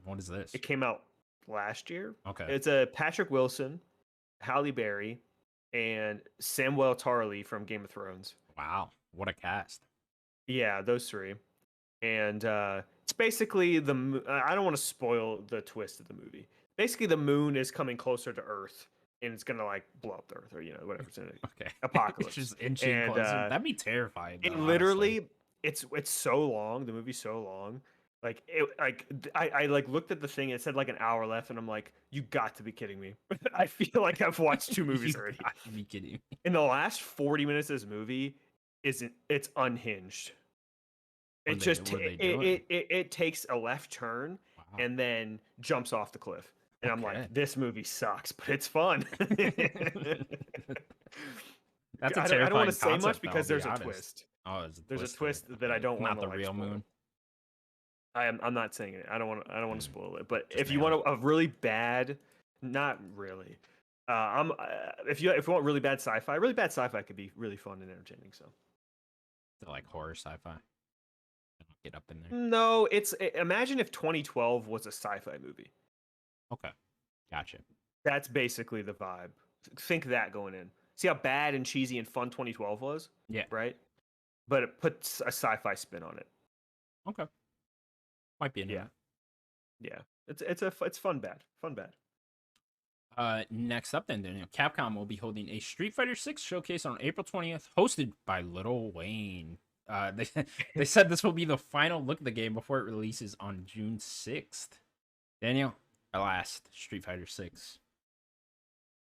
What is this? It came out last year. Okay. It's a Patrick Wilson, Halle Berry, and Samuel Tarly from Game of Thrones. Wow, what a cast! Yeah, those three, and it's basically I don't want to spoil the twist of the movie. Basically, the moon is coming closer to Earth, and it's gonna like blow up the Earth, or whatever's in it. Okay. Apocalypse. It's just inching closer. That'd be terrifying. It literally, it's so long. The movie's so long. Like I looked at the thing. It said like an hour left, and I'm like, you got to be kidding me. I feel like I've watched 2 movies already. Got to be kidding me. In the last 40 minutes of this movie, it's unhinged. It takes a left turn and then jumps off the cliff. And I'm like, this movie sucks, but it's fun. That's I don't want to say much because there's a twist. Oh, there's a twist that I don't want to. Not the real moon. I'm not saying it. I don't want to spoil it. But if you want a really bad, not really. If you want really bad sci-fi could be really fun and entertaining. So, like horror sci-fi. Get up in there. No, imagine if 2012 was a sci-fi movie. Okay, gotcha. That's basically the vibe. Think that going in. See how bad and cheesy and fun 2012 was? Yeah. Right? But it puts a sci-fi spin on it. Okay. Might be in there. Yeah. It's fun bad. Fun bad. Next up then, Daniel, Capcom will be holding a Street Fighter 6 showcase on April 20th, hosted by Lil Wayne. They said this will be the final look at the game before it releases on June 6th. Daniel, our last Street Fighter 6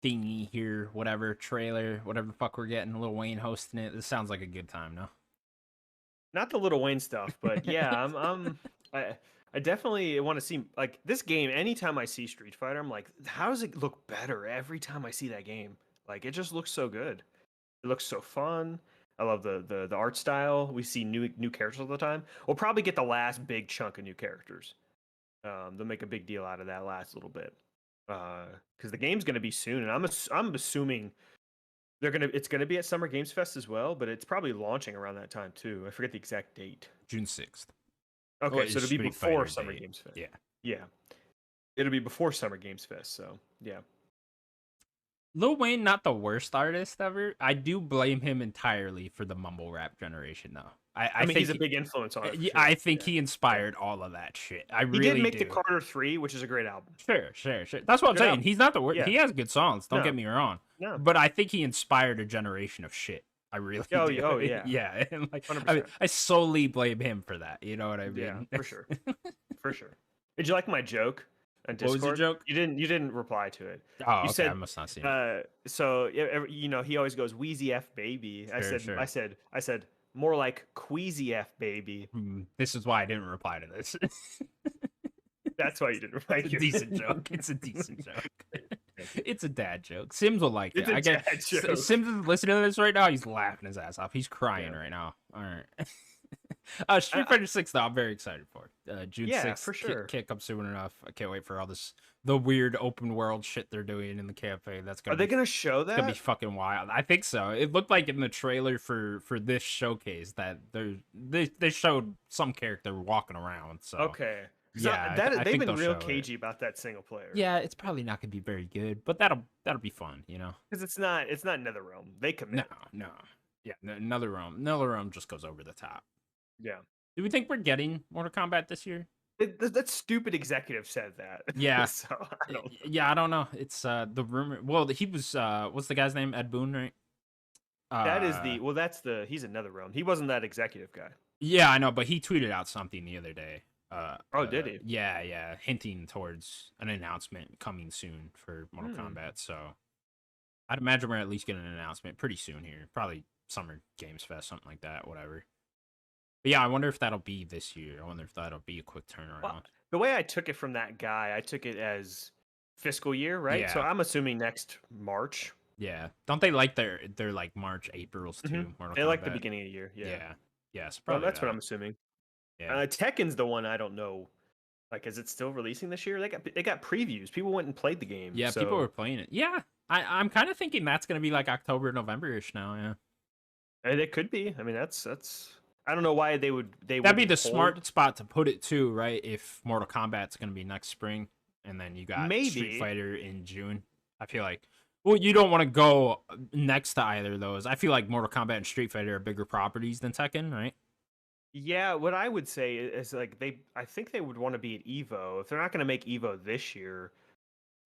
thingy here, whatever, trailer, whatever the fuck we're getting, Lil Wayne hosting it. This sounds like a good time, no? Not the Lil Wayne stuff, but yeah, I definitely want to see like this game. Anytime I see Street Fighter, I'm like, how does it look better every time I see that game? Like it just looks so good. It looks so fun. I love the art style. We see new characters all the time. We'll probably get the last big chunk of new characters. They'll make a big deal out of that last little bit because the game's going to be soon, and I'm assuming it's gonna be at Summer Games Fest as well, but it's probably launching around that time too. I forget the exact date. June 6th. Okay, so it'll be before Summer Games Fest. Yeah. It'll be before Summer Games Fest, so yeah. Lil Wayne, not the worst artist ever. I do blame him entirely for the mumble rap generation, though. I mean, he's a big influence on it. Sure. I think he inspired all of that shit. He did make the Carter 3, which is a great album. Sure. That's what I'm saying. He's not the worst. Yeah. He has good songs. Don't get me wrong. No. But I think he inspired a generation of shit. I really do. Oh yeah. Yeah. And like, I solely blame him for that. You know what I mean? Yeah, for sure. For sure. Did you like my joke on Discord? What was your joke? You didn't reply to it. Oh, you okay. I must not see it. So he always goes Wheezy F baby. Sure. I said more like Queasy F, baby. This is why I didn't reply to this. That's why you didn't reply. It's a decent joke. It's a decent joke. It's a dad joke. Sims will like it. I get Sims is listening to this right now. He's laughing his ass off. He's crying right now. All right. Street Fighter 6 though, I'm very excited for. June 6th, for sure. Can't come soon enough. I can't wait for all the weird open world shit they're doing in the cafe. Are they gonna show that? It's gonna be fucking wild. I think so. It looked like in the trailer for this showcase that they showed some character walking around. So okay. Yeah, they've been real cagey about that single player. Yeah, it's probably not gonna be very good, but that'll be fun, you know. Because it's not NetherRealm. They commit. No. Yeah, NetherRealm just goes over the top. Yeah. Do we think we're getting Mortal Kombat this year? That stupid executive said that. Yeah. So I don't know. It's the rumor. Well, he was what's the guy's name? Ed Boon, right? He's another realm. He wasn't that executive guy. Yeah, I know, but he tweeted out something the other day. Did he? Yeah, hinting towards an announcement coming soon for Mortal Kombat. So I'd imagine we're at least getting an announcement pretty soon here. Probably Summer Games Fest, something like that, whatever. But yeah, I wonder if that'll be this year. I wonder if that'll be a quick turnaround. Well, the way I took it from that guy, I took it as fiscal year, right? Yeah. So I'm assuming next March. Yeah. Don't they like their like March, April's too? Mortal Kombat? Like the beginning of the year. Yeah. Yes. Well, that's what I'm assuming. Yeah. Tekken's the one I don't know. Like, is it still releasing this year? They got previews. People went and played the game. Yeah, people were playing it. Yeah, I'm kind of thinking that's gonna be like October, November-ish now. Yeah, and it could be. I mean, that's. I don't know why they would. That'd be the smart spot to put it too, right? If Mortal Kombat's gonna be next spring, and then you got Street Fighter in June. I feel like. Well, you don't want to go next to either of those. I feel like Mortal Kombat and Street Fighter are bigger properties than Tekken, right? Yeah, what I would say is like I think they would want to be at Evo. If they're not going to make Evo this year,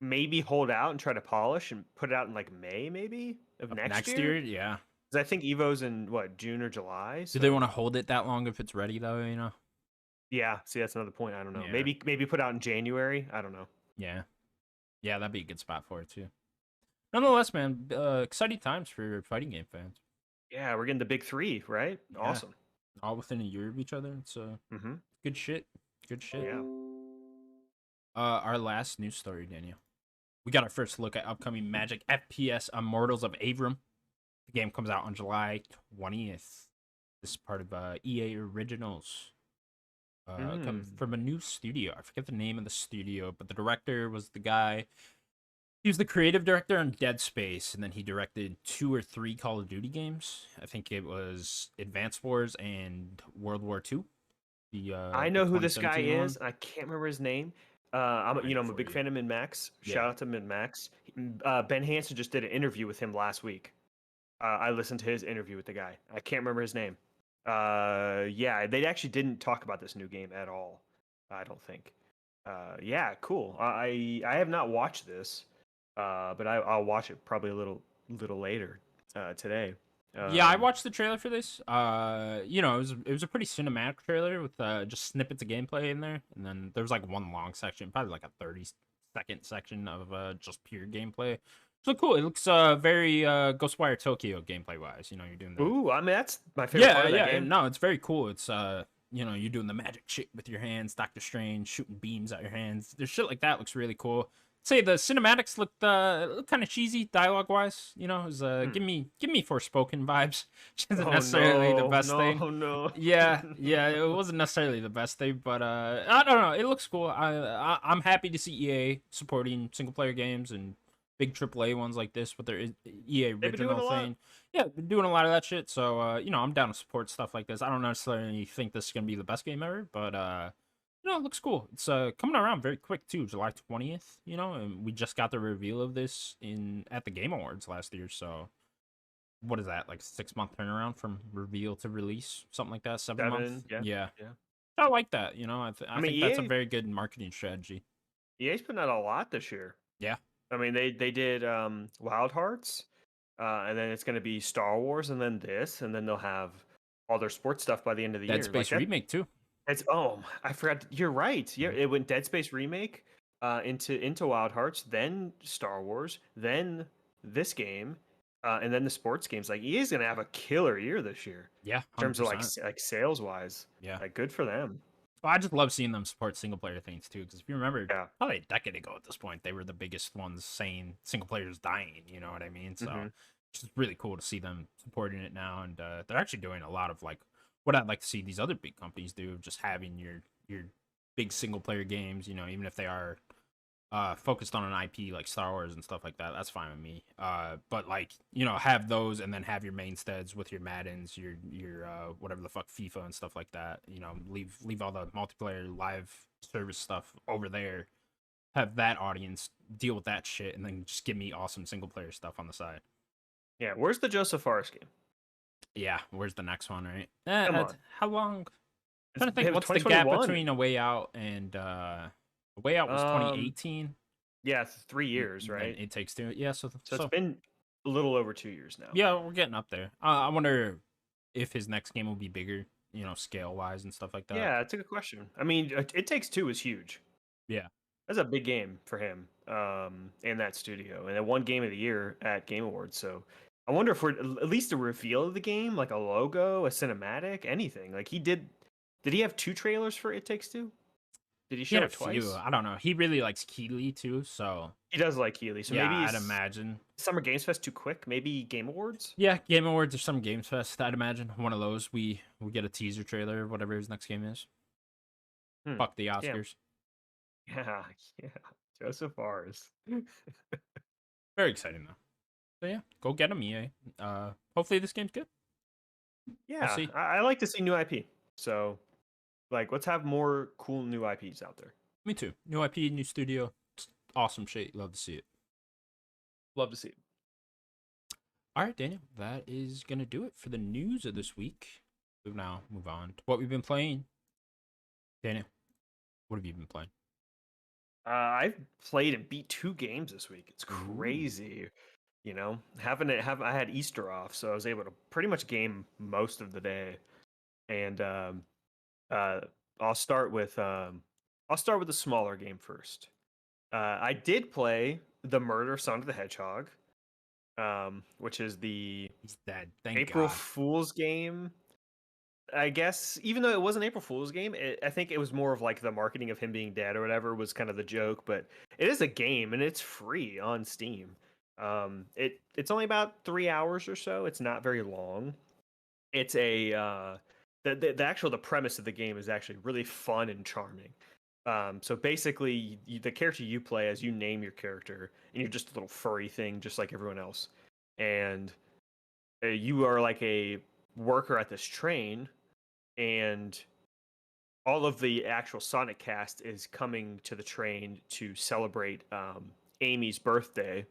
maybe hold out and try to polish and put it out in like May, maybe of next year. Yeah. Because I think Evo's in what, June or July. So. Do they want to hold it that long if it's ready though? You know. Yeah. See, that's another point. I don't know. Yeah. Maybe put out in January. I don't know. Yeah. Yeah, that'd be a good spot for it too. Nonetheless, man, exciting times for fighting game fans. Yeah, we're getting the big three, right? Yeah. Awesome. All within a year of each other. It's good shit. Good shit. Yeah. Our last news story, Daniel. We got our first look at upcoming Magic FPS Immortals of Avram. The game comes out on July 20th. This is part of EA Originals. Comes from a new studio. I forget the name of the studio, but the director was the guy. He was the creative director on Dead Space, and then he directed 2 or 3 Call of Duty games. I think it was Advanced Wars and World War II. I know who this guy is. I can't remember his name. I'm a big fan of Min Max. Shout out to Min Max. Ben Hansen just did an interview with him last week. I listened to his interview with the guy. I can't remember his name. They actually didn't talk about this new game at all. I don't think. Yeah, cool. I have not watched this. But I'll watch it probably a little later today. Yeah, I watched the trailer for this. It was a pretty cinematic trailer with just snippets of gameplay in there, and then there was like one long section, probably like a 30-second section of just pure gameplay. So cool. It looks very Ghostwire Tokyo gameplay wise. You know, you're doing. Ooh, I mean that's my favorite part of that game. No, it's very cool. It's you're doing the magic shit with your hands, Doctor Strange shooting beams out your hands. There's shit like that looks really cool. Say the cinematics looked kind of cheesy dialogue wise. You know, it was give me Forspoken vibes. Which isn't necessarily the best thing. No. Yeah, it wasn't necessarily the best thing, but I don't know. It looks cool. I'm happy to see EA supporting single player games and big AAA ones like this with their EA original thing. Yeah, been doing a lot of that shit. So I'm down to support stuff like this. I don't necessarily think this is gonna be the best game ever, but it looks cool. It's coming around very quick too, July 20th. And we just got the reveal of this at the Game Awards last year. So, what is that, like a 6-month turnaround from reveal to release, something like that? 7 months. Yeah. I like that. I think that's a very good marketing strategy. EA's putting out a lot this year. Yeah. I mean, they did Wild Hearts, and then it's going to be Star Wars, and then this, and then they'll have all their sports stuff by the end of the year. Dead Space remake too. I forgot. You're right. Yeah, it went Dead Space remake into Wild Hearts, then Star Wars, then this game, And then the sports games, like EA is gonna have a killer year this year Yeah, in terms of like 100%. like sales wise. Yeah. Like good for them. Well, I just love seeing them support single player things too. Because if you remember, Yeah. probably a decade ago at this point, they were the biggest ones saying single players dying. You know what I mean? So Hmm. it's just really cool to see them supporting it now, and they're actually doing a lot of like what I'd like to see these other big companies do, just having your big single player games. You know, even if they are focused on an IP like Star Wars and stuff like that, that's fine with me. But like, you know, have those and then have your mainsteads with your Maddens, your whatever the fuck FIFA and stuff like that. You know, leave all the multiplayer live service stuff over there. Have that audience deal with that shit, and then just give me awesome single player stuff on the side. Yeah. Where's the Joseph Fares game? Yeah, where's the next one, right? Come on. How long? I'm trying to It think. was What's the gap 2021. between A Way Out and A Way Out was 2018. Yeah, it's 3 years, right? It Takes Two. Yeah, So it's been a little over 2 years now. yeah, we're getting up there. I wonder if his next game will be bigger, you know, scale wise and stuff like that. Yeah, it's a good question. I mean, It Takes Two is huge. Yeah. That's a big game for him, in that studio, and it won Game of the Year at Game Awards. So I wonder if we're at least a reveal of the game, like a logo, a cinematic, anything. Like he did. Did he have 2 trailers for It Takes Two? Did he He had show a it twice? few. I don't know. He really likes Keeley too, so He does like Keeley, so yeah, maybe I'd imagine. Summer Games Fest too quick. Maybe Game Awards. Yeah, Game Awards or some Games Fest. I'd imagine one of those. We get a teaser trailer, whatever his next game is. Fuck the Damn. Oscars. Yeah, yeah. Joseph Fares. Very exciting though. So yeah, go get him, EA. Hopefully this game's good. Yeah, see. I like to see new IP. So, like, let's have more cool new IPs out there. Me too. New IP, new studio. It's awesome shit. Love to see it. Love to see it. All right, Daniel. That is gonna do it for the news of this week. We'll now move on to what we've been playing. Daniel, what have you been playing? I've played and beat 2 games this week. It's crazy. You know, I had Easter off, so I was able to pretty much game most of the day. And uh, I'll start with the smaller game first. I did play the Murder Son of the Hedgehog, which is the He's dead. Thank April God. Fool's game. I guess even though it was an April Fool's game, I think it was more of like the marketing of him being dead or whatever was kind of the joke. But it is a game and it's free on Steam. It's only about 3 hours or so. It's not very long. It's the premise of the game is actually really fun and charming. So basically, the character you play as, you name your character, and you're just a little furry thing, just like everyone else, and you are like a worker at this train, and all of the actual Sonic cast is coming to the train to celebrate Amy's birthday.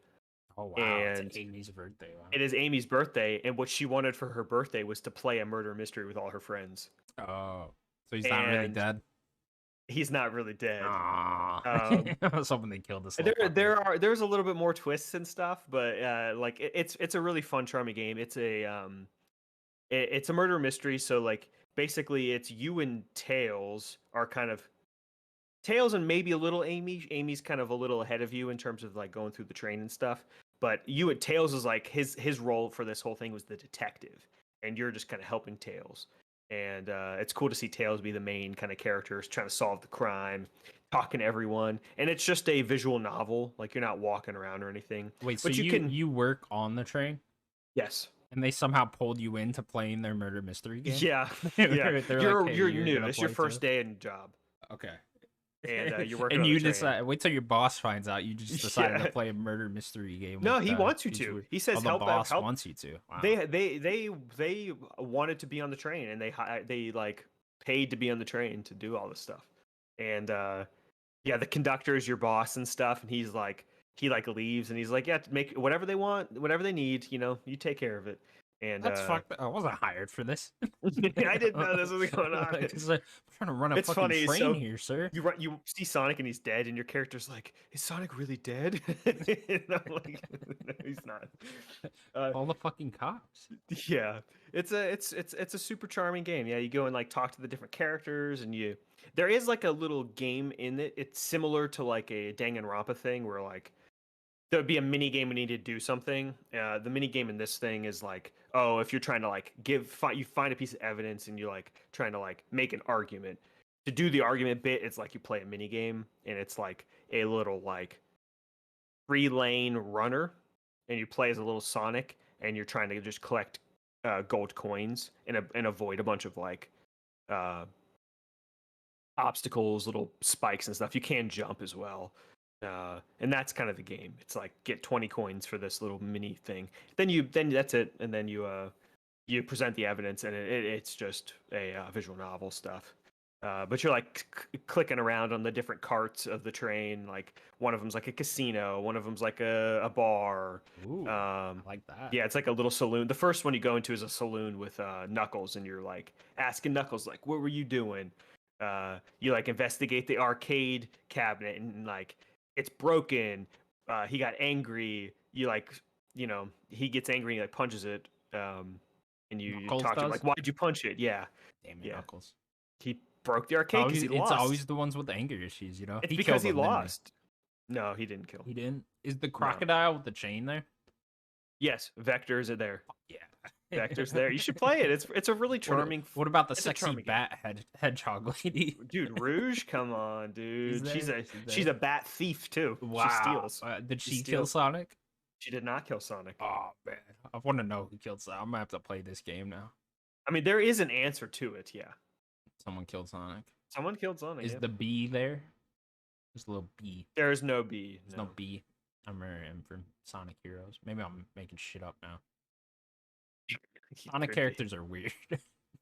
Oh wow! And it's Amy's birthday. Wow. it is Amy's birthday, and what she wanted for her birthday was to play a murder mystery with all her friends. Oh, so he's not really dead. He's not really dead. I was hoping they killed this. There's a little bit more twists and stuff, but like it's a really fun, charming game. It's a murder mystery, so like basically it's you and Tails are kind of Tails and maybe a little Amy. Amy's kind of a little ahead of you in terms of like going through the train and stuff. But you and Tails is like his role for this whole thing was the detective, and you're just kind of helping Tails. And it's cool to see Tails be the main kind of characters trying to solve the crime, talking to everyone. And it's just a visual novel, like you're not walking around or anything. Wait, but so you work on the train? Yes. And they somehow pulled you into playing their murder mystery game? Yeah. You're like, hey, you're new. It's your first too? day in job. Okay. And you're working and on you the train. decide. Wait till your boss finds out. You just decided to play a murder mystery game. No, he wants you to. He says, the "Help!" boss help. wants you to. Wow. They wanted to be on the train, and they like paid to be on the train to do all this stuff. And yeah, the conductor is your boss and stuff, and he leaves, and he's like, yeah, make whatever they want, whatever they need. You know, you take care of it. And that's fucked. I wasn't hired for this. I didn't know this was going on. I'm trying to run a fucking train here, sir. You see Sonic and he's dead, and your character's like, "Is Sonic really dead?" And I'm like, "No, he's not." All the fucking cops. Yeah, it's a super charming game. Yeah, you go and like talk to the different characters, and there is like a little game in it. It's similar to like a Danganronpa thing where like there'd be a mini game we need to do something. The mini game in this thing is like, oh, if you're trying to like you find a piece of evidence and you're like trying to like make an argument. To do the argument bit, it's like you play a mini game and it's like a little like 3-lane runner, and you play as a little Sonic, and you're trying to just collect gold coins and avoid a bunch of like uh, obstacles, little spikes and stuff. You can jump as well. And that's kind of the game. It's like get 20 coins for this little mini thing. Then that's it, and then you present the evidence, and it's just a visual novel stuff. But you're like clicking around on the different carts of the train. Like one of them's like a casino, one of them's like a bar. Ooh, I like that. Yeah, it's like a little saloon. The first one you go into is a saloon with Knuckles, and you're like asking Knuckles like, "What were you doing?" You like investigate the arcade cabinet, and like it's broken. He got angry. You like, he gets angry and he like punches it. And you talk to him like, why'd you punch it? Yeah. Damn it, Knuckles. He broke the arcade because he lost. It's always the ones with the anger issues, you know? It's because he lost. No, he didn't kill. He didn't? Is the crocodile with the chain there? Yes, Vectors are there. Yeah. Vector's there. You should play it. It's a really charming. What about the sexy bat hedgehog lady? Dude, Rouge, come on, dude. She's a bat thief too. Wow. She steals. Did she kill Sonic? She did not kill Sonic. Oh man, I want to know who killed Sonic. I'm gonna have to play this game now. I mean, there is an answer to it. Yeah. Someone killed Sonic. Someone killed Sonic. Is the bee there? There's a little bee. There is no bee. There's no bee. I remember him from Sonic Heroes. Maybe I'm making shit up now. Sonic characters are weird.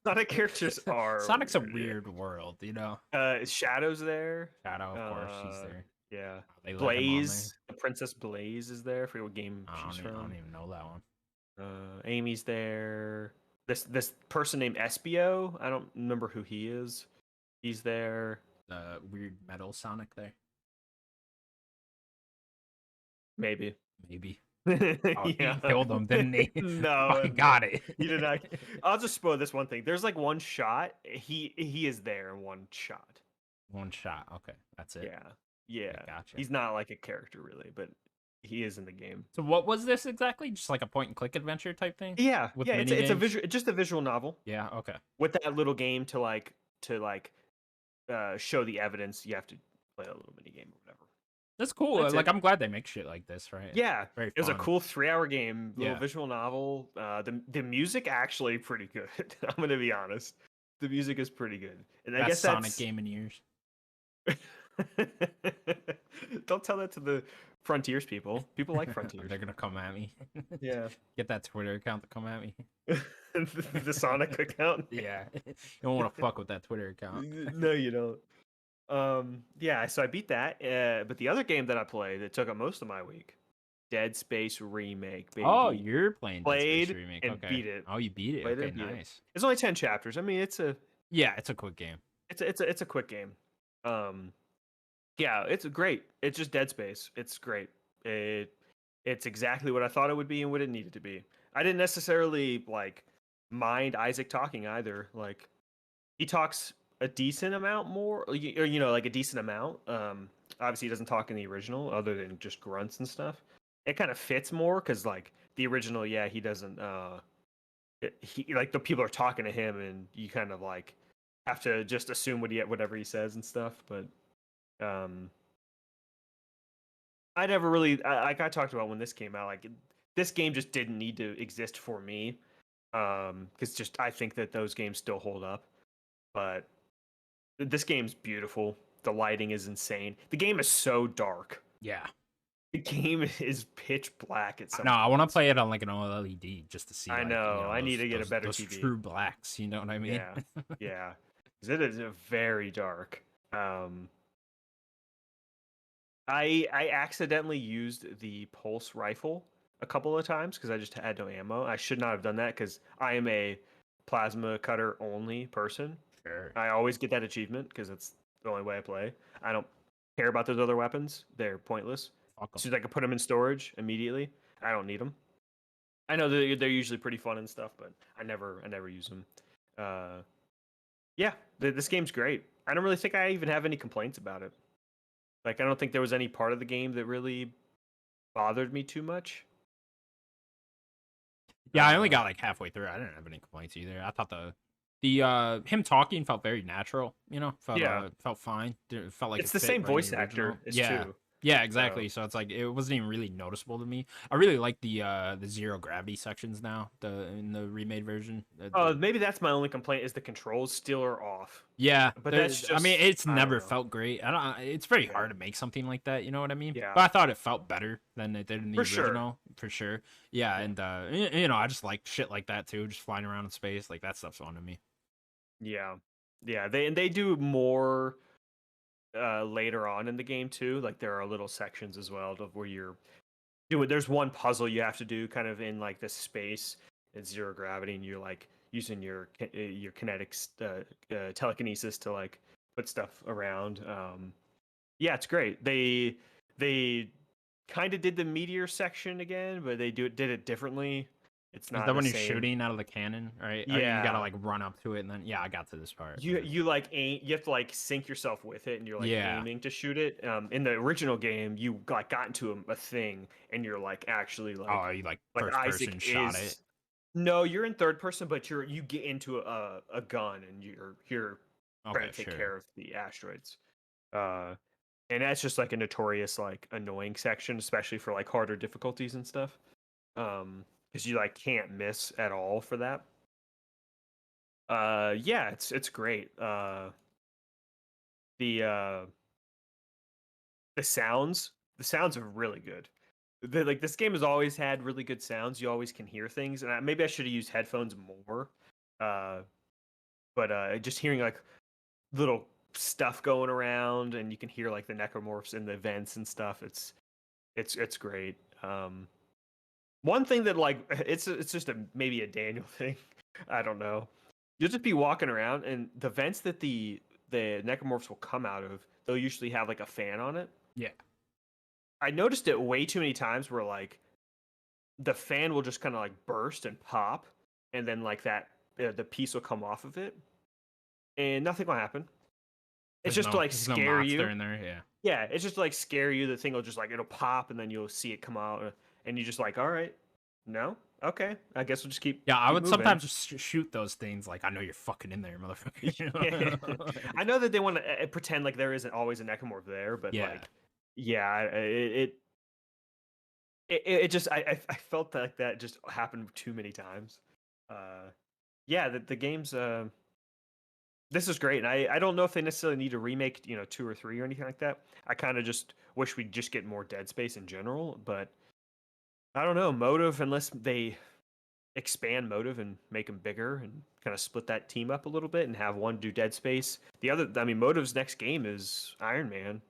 Sonic characters are. Sonic's a weird world, you know. Shadow's there. Shadow, of course, she's there. Yeah. Blaze, the Princess Blaze is there. For what game she's from? I don't even know that one. Amy's there. This person named Espio. I don't remember who he is. He's there. The weird metal Sonic there. Maybe. Oh, yeah. He killed him, didn't he? No, I got it. He did not. I'll just spoil this one thing. There's like one shot. He is there in one shot. One shot. Okay, that's it. Yeah. Gotcha. He's not like a character really, but he is in the game. So what was this exactly? Just like a point and click adventure type thing? Yeah. It's a visual novel. Yeah. Okay. With that little game to show the evidence, you have to play a little mini game or whatever. That's cool. I'm glad they make shit like this, right? Yeah, it was a cool 3-hour game, little Yeah. visual novel. The music actually pretty good. I'm gonna be honest, the music is pretty good. And I guess Sonic game in years. Don't tell that to the Frontiers people. People like Frontiers. They're gonna come at me. Yeah. Get that Twitter account to come at me. The Sonic account. Yeah. You don't want to fuck with that Twitter account. No, you don't. Yeah, so I beat that. But the other game that I played that took up most of my week, Dead Space Remake. Baby. Oh, you're playing Dead Space Remake. And beat it. Oh, you beat it. Okay, nice. It's only 10 chapters. I mean, it's a quick game. It's a quick game. Yeah, it's great. It's just Dead Space. It's great. It's exactly what I thought it would be and what it needed to be. I didn't necessarily like mind Isaac talking either. Like he talks a decent amount more, or like a decent amount. Obviously, he doesn't talk in the original other than just grunts and stuff. It kind of fits more because like the original, yeah, he doesn't. He like the people are talking to him, and you kind of like have to just assume whatever he says and stuff. But I never really like I talked about when this came out. Like this game just didn't need to exist for me, because just I think that those games still hold up, but. This game's beautiful. The lighting is insane. The game is so dark. Yeah. The game is pitch black at some No, I want to play it on like an OLED just to see. I know. I need to get a better TV. True blacks, you know what I mean? Yeah. Yeah. It is very dark. I accidentally used the pulse rifle a couple of times because I just had no ammo. I should not have done that because I am a plasma cutter only person. Sure. I always get that achievement because it's the only way I play. I don't care about those other weapons. They're pointless. As soon as I can put them in storage immediately, I don't need them. I know they're usually pretty fun and stuff, but I never use them. Yeah, this game's great. I don't really think I even have any complaints about it. Like, I don't think there was any part of the game that really bothered me too much. Yeah, I only got like halfway through. I didn't have any complaints either. I thought the him talking felt very natural. Yeah, Felt fine. Felt like it's it the fit same right in the voice actor original. as Yeah, too. yeah, So exactly. So it's like it wasn't even really noticeable to me. I really like the zero gravity sections now. In the remade version. maybe that's my only complaint is the controls still are off. Yeah, But that's I mean, just it's I don't never know. felt great. I don't. It's very Yeah, hard to make something like that. You know what I mean? yeah, But I thought it felt better than it did in the for sure. original, for sure. Yeah, Yeah, and I just like shit like that too. Just flying around in space, like that stuff's fun to me. yeah, yeah. They do more later on in the game too. Like there are little sections as well of where you're doing. There's one puzzle you have to do kind of in like this space. It's zero gravity, and you're like using your kinetics telekinesis to like put stuff around. Yeah, it's great. They kind of did the meteor section again, but did it differently. It's Is not that the when you're same. shooting out of the cannon, right? Or you gotta Yeah, like run up to it and then yeah, I got to this part. you like aim. You have to like sync yourself with it, and you're like Yeah. aiming to shoot it. In the original game, you got into a thing, and you're like actually Oh, you like like first Isaac person shot it. is. No, you're in third person, but you get into a gun, and you're trying Okay, to take sure. care of the asteroids. Uh, and that's just like a notorious like annoying section, especially for like harder difficulties and stuff. Because you like can't miss at all for that. Yeah, it's great. The uh the sounds are really good. Like this game has always had really good sounds. You always can hear things, and maybe I should have used headphones more. Uh, but just hearing like little stuff going around, and you can hear like the necromorphs in the vents and stuff. It's great. One thing that like it's just a maybe a Daniel thing. I don't know. You'll just be walking around, and the vents that the necromorphs will come out of, they'll usually have like a fan on it. Yeah. I noticed it way too many times where like the fan will just kind of like burst and pop, and then like that the piece will come off of it, and nothing will happen. It's just to like There's no scare monster you. in there, yeah. Yeah, it's just to, like scare you. The thing will just like it'll pop, and then you'll see it come out, and you just like, all right, no, okay, I guess we'll just Yeah, I keep would moving. sometimes just shoot those things like I know you're fucking in there, Yeah. motherfucker. I know that they want to pretend like there isn't always a necromorph there, but Yeah. like, yeah, it just I felt like that just happened too many times. Yeah, the game's this is great, and I don't know if they necessarily need to remake 2 or 3 or anything like that. I kind of just wish we'd just get more Dead Space in general, but I don't know Motive unless they expand Motive and make them bigger and kind of split that team up a little bit and have one do Dead Space. The other, I mean, Motive's next game is Iron Man,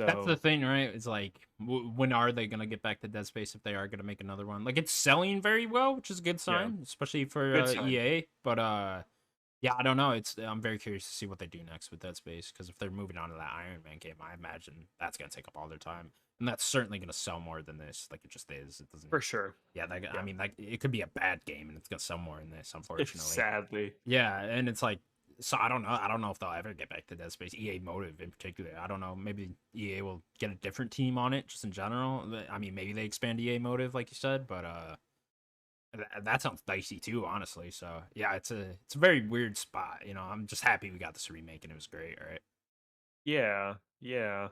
That's the so thing, right? It's like, when are they gonna get back to Dead Space if they are gonna make another one? Like, it's selling very well, which is a good yeah, sign, especially for good sign EA. But yeah, I don't know. I'm very curious to see what they do next with Dead Space because if they're moving on to that Iron Man game, I imagine that's gonna take up all their time, and that's certainly gonna sell more than this. Like, it just is. It doesn't. for sure. Yeah, I Yeah, mean, like, it could be a bad game and it's gonna sell more than this, unfortunately. sadly, Yeah, and it's like, so I don't know. I don't know if they'll ever get back to Dead Space. EA Motive in particular. I don't know. Maybe EA will get a different team on it, just in general. I mean, maybe they expand EA Motive, like you said, but that sounds dicey too, honestly. So yeah, it's a very weird spot. I'm just happy we got this remake and it was great. All right. yeah, yeah.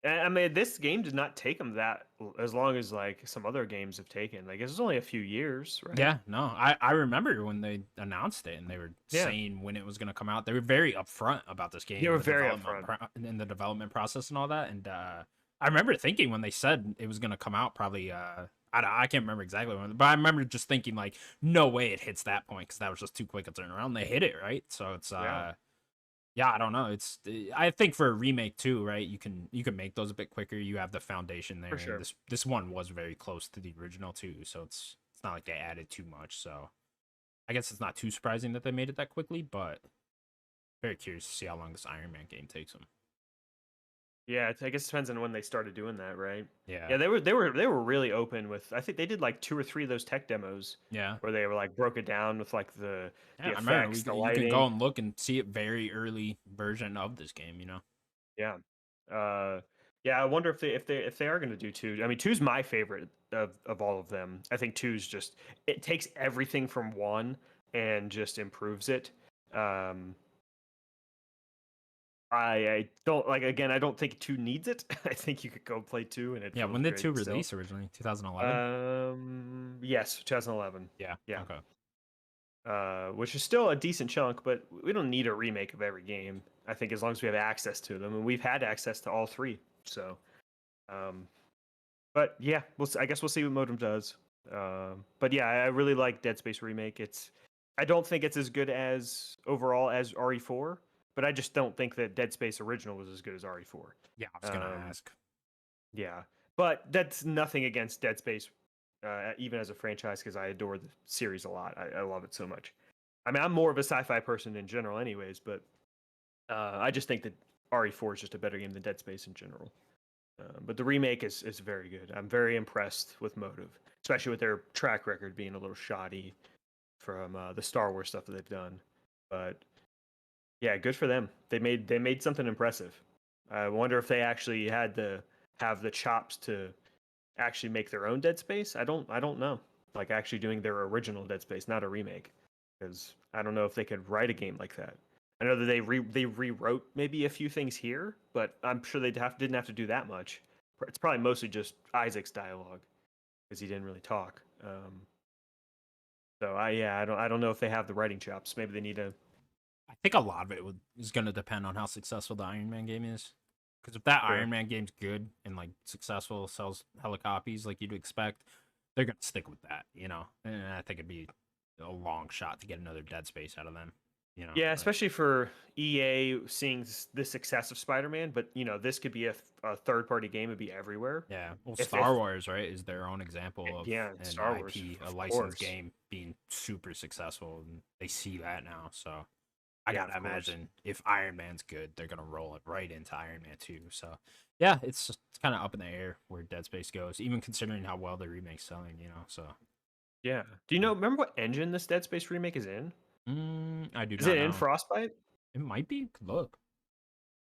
I mean, this game did not take them that as long as like some other games have taken. Like it's only a few years, right? Yeah, no, I remember when they announced it and they were Yeah, saying when it was going to come out. They were very upfront about this they game were and very upfront. in the development process and all that. And I remember thinking when they said it was going to come out, probably I can't remember exactly when, but I remember just thinking like, no way it hits that point because that was just too quick a turnaround. They hit it right, so it's Yeah, yeah, I don't know. I think for a remake too, right? You can make those a bit quicker. You have the foundation for there, and sure. this one was very close to the original too, so it's not like they added too much. So I guess it's not too surprising that they made it that quickly, but very curious to see how long this Iron Man game takes them. Yeah, I guess it depends on when they started doing that, right? Yeah, Yeah, they were really open with. I think they did like 2 or 3 of those tech demos yeah, where they were like broke it down with like the yeah. I remember effects, the you can go lighting. and look and see a very early version of this game. Yeah. Uh, Yeah, I wonder if they are going to do two. I mean, two's my favorite of all of them. I think two's just it takes everything from one and just improves it. Um, I don't like again. I don't think two needs it. I think you could go play two and it Yeah, feels when did two great still. release originally? 2011. Yes, 2011. Yeah. Yeah. Okay. Which is still a decent chunk, but we don't need a remake of every game. I think as long as we have access to them, and we've had access to all three. So, um, but yeah, I guess we'll see what Modem does. But yeah, I really like Dead Space remake. I don't think it's as good as overall as RE4, but I just don't think that Dead Space original was as good as RE4. Yeah, I was gonna ask. Yeah, but that's nothing against Dead Space, even as a franchise, because I adore the series a lot. I love it so much. I mean, I'm more of a sci-fi person in general, anyways, but I just think that RE4 is just a better game than Dead Space in general. But the remake is very good. I'm very impressed with Motive, especially with their track record being a little shoddy from the Star Wars stuff that they've done. But yeah, good for them. They made something impressive. I wonder if they actually had to have the chops to actually make their own Dead Space. I don't know. Like actually doing their original Dead Space, not a remake, because I don't know if they could write a game like that. I know that they rewrote maybe a few things here, but I'm sure didn't have to do that much. It's probably mostly just Isaac's dialogue because he didn't really talk. So I don't know if they have the writing chops. Maybe they need a. I think a lot of it is going to depend on how successful the Iron Man game is. Because if that Sure. Iron Man game's good and like successful, sells hella copies like you'd expect, they're going to stick with that, you know. And I think it'd be a long shot to get another Dead Space out of them, you know. Yeah, But especially for EA seeing the success of Spider-Man, but you know this could be a third-party game; it'd be everywhere. yeah, well, If Star Wars, right, is their own example of yeah, an Star Wars, IP, a of licensed course. game being super successful, and they see that now. So I Yeah, gotta of course. imagine if Iron Man's good, they're gonna roll it right into Iron Man 2. So yeah, it's kind of up in the air where Dead Space goes, even considering how well the remake's selling, you know. So Yeah. Do you know? Remember what engine this Dead Space remake is in? I do Is not it in know. Frostbite? It might be. Could look.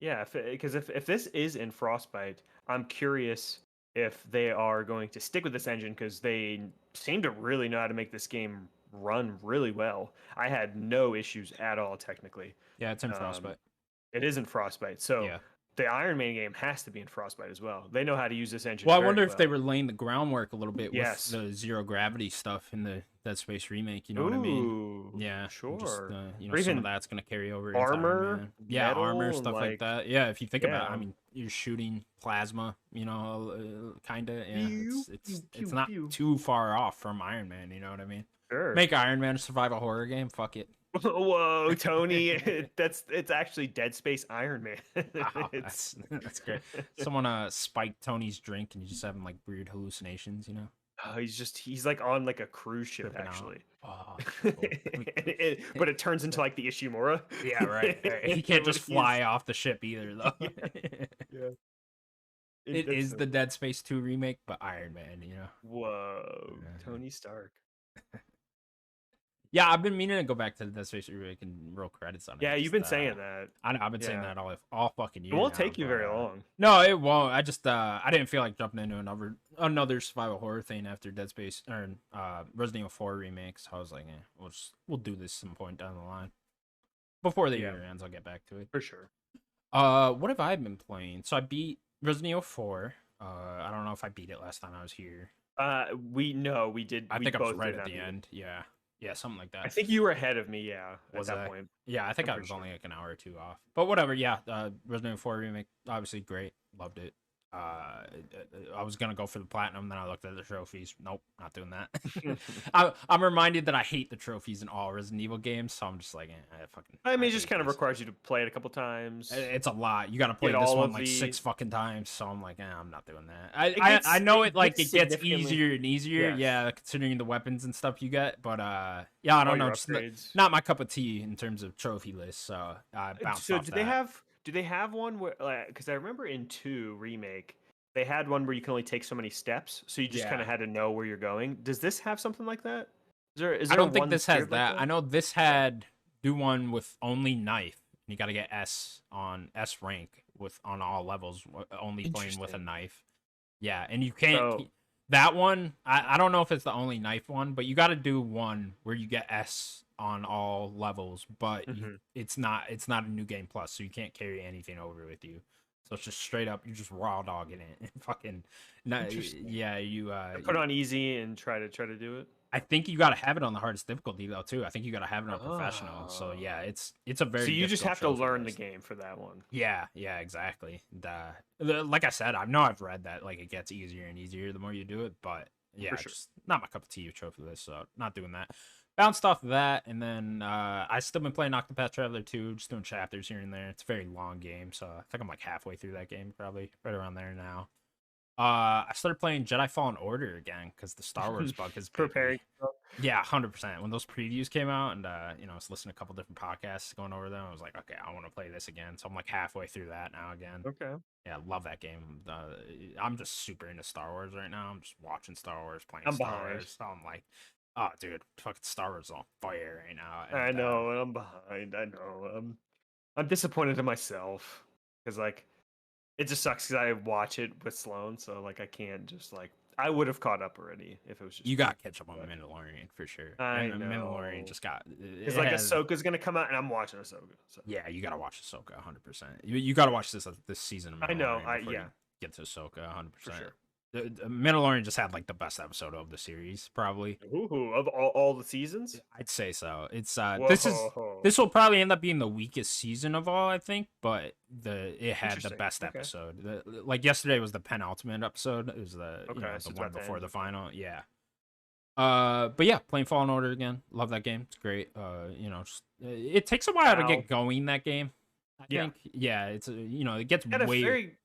Yeah, because if this is in Frostbite, I'm curious if they are going to stick with this engine because they seem to really know how to make this game run really well. I had no issues at all technically. Yeah, it's in Um, Frostbite. it is in Frostbite, so Yeah. the Iron Man game has to be in Frostbite as well. They know how to use this engine Well, I very wonder if they well. were laying the groundwork a little bit with Yes. the zero gravity stuff in the Dead Space remake. You know what I mean? Ooh, Yeah, and just sure. you know, Or some of even that's gonna carry over into Iron armor, Man. Yeah, armor metal, and stuff like like that. Yeah, if you think about it, I yeah. mean, you're shooting plasma. You know, kind of. Yeah, Pew, it's pew, it's pew, not pew. too far off from Iron Man. You know what I mean? Sure. Make Iron Man a survival horror game. Fuck it. Whoa, Tony! It's actually Dead Space Iron Man. Wow, It's that's great. Someone spiked Tony's drink and you just having like weird hallucinations. You know, he's like on like a cruise ship tripping out. actually. Oh, that's cool. But it turns into like the Ishimura. Yeah, right. He can't just fly off the ship either, though. Yeah, yeah. It That's is so the funny. Dead Space 2 remake, but Iron Man, you know. Whoa, Yeah. Tony Stark. Yeah, I've been meaning to go back to the Dead Space remake and roll credits on it. Yeah, you've Just, been saying that. I know I've been saying Yeah, that all fucking it year won't now, take you but very long. no, it won't. I just I didn't feel like jumping into another survival horror thing after Dead Space or Resident Evil 4 remake. So I was like, we'll do this some point down the line before the year ends. I'll get back to it For sure. What have I been playing? So I beat Resident Evil 4. I don't know if I beat it last time I was here. We did. I We think I was both right did at not the beat it. end. Yeah, something like that. I think you were ahead of me. Yeah, Was at that I? point. Yeah, I think I'm I pretty was sure. only like an hour or two off. But whatever. Yeah, Resident Evil 4 remake, obviously great. Loved it. I was gonna go for the platinum, then I looked at the trophies. Nope, not doing that. I'm reminded that I hate the trophies in all Resident Evil games, so I'm just like, fucking. I mean, it just hate kind of this. requires you to play it a couple times. It's a lot. You got to play Get this all one of like the. 6 fucking times, so I'm like, I'm not doing that. Gets I know it it gets gets significantly. easier and easier, Yes. yeah, considering the weapons and stuff you get, but yeah, I All don't know, your just upgrades. not my cup of tea in terms of trophy lists, so I bounced So off that. do they have one where like because I remember in 2 remake they had one where you can only take so many steps, so you just kind Yeah. of had to know where you're going. Does this have something like that? Is I there don't think one this that's has geared like that. I that? know this Okay. had do one with only knife You got to get S rank on all levels, only playing with a knife. Yeah, and you can't. So, That one, I don't know if it's the only knife one, but you got to do one where you get S on all levels, but mhm. it's not a new game plus, so you can't carry anything over with you. So it's just straight up, you're just raw dogging it. And fucking, Interesting. yeah, I put it on easy and try to do it. I think you got to have it on the hardest difficulty though too. I think you got to have it on professional. So Oh. yeah, it's a So very you just difficult have to trophy learn the list. game for that one. Yeah, yeah, exactly. Like I said, I know I've read that like it gets easier and easier the more you do it, but yeah, For sure. just not my cup of tea of trophy list, so not doing that. Bounced off of that, and then I still been playing Octopath Traveler 2, just doing chapters here and there. It's a very long game, so I think I'm like halfway through that game, probably right around there now. I started playing Jedi Fallen Order again because the Star Wars bug has bit Preparing. me. Yeah, 100%. When those previews came out, and I was listening to a couple different podcasts going over them, I was like, okay, I want to play this again. So I'm like halfway through that now again. Okay. Yeah, love that game. I'm just super into Star Wars right now. I'm just watching Star Wars, playing I'm Star behind. Wars. So I'm like, oh, dude, fucking Star Wars is on fire right now. I And know, and I'm behind. I know. I'm disappointed in myself because like it just sucks because I watch it with Sloan, so like I can't just like I would have caught up already if it was just you me. got to catch up on But Mandalorian for sure. I Mandalorian know just got because it like has. Ahsoka's gonna come out, and I'm watching Ahsoka. So Yeah, you gotta watch Ahsoka 100%. You gotta watch this season of I know. Mandalorian before you Yeah, get to Ahsoka 100%. for sure. The Mandalorian just had like the best episode of the series, probably. Ooh, of all the seasons. I'd say so. It's Whoa, this will probably end up being the weakest season of all, I think, but it had the interesting. best Okay, episode. Like yesterday was the penultimate episode. It was okay, the so it's one about to before end. the Okay. final. Yeah. But yeah, playing Fallen Order again. Love that game. It's great. It takes a while to Wow. get going that game. I Yeah, think. Yeah, it gets had a way.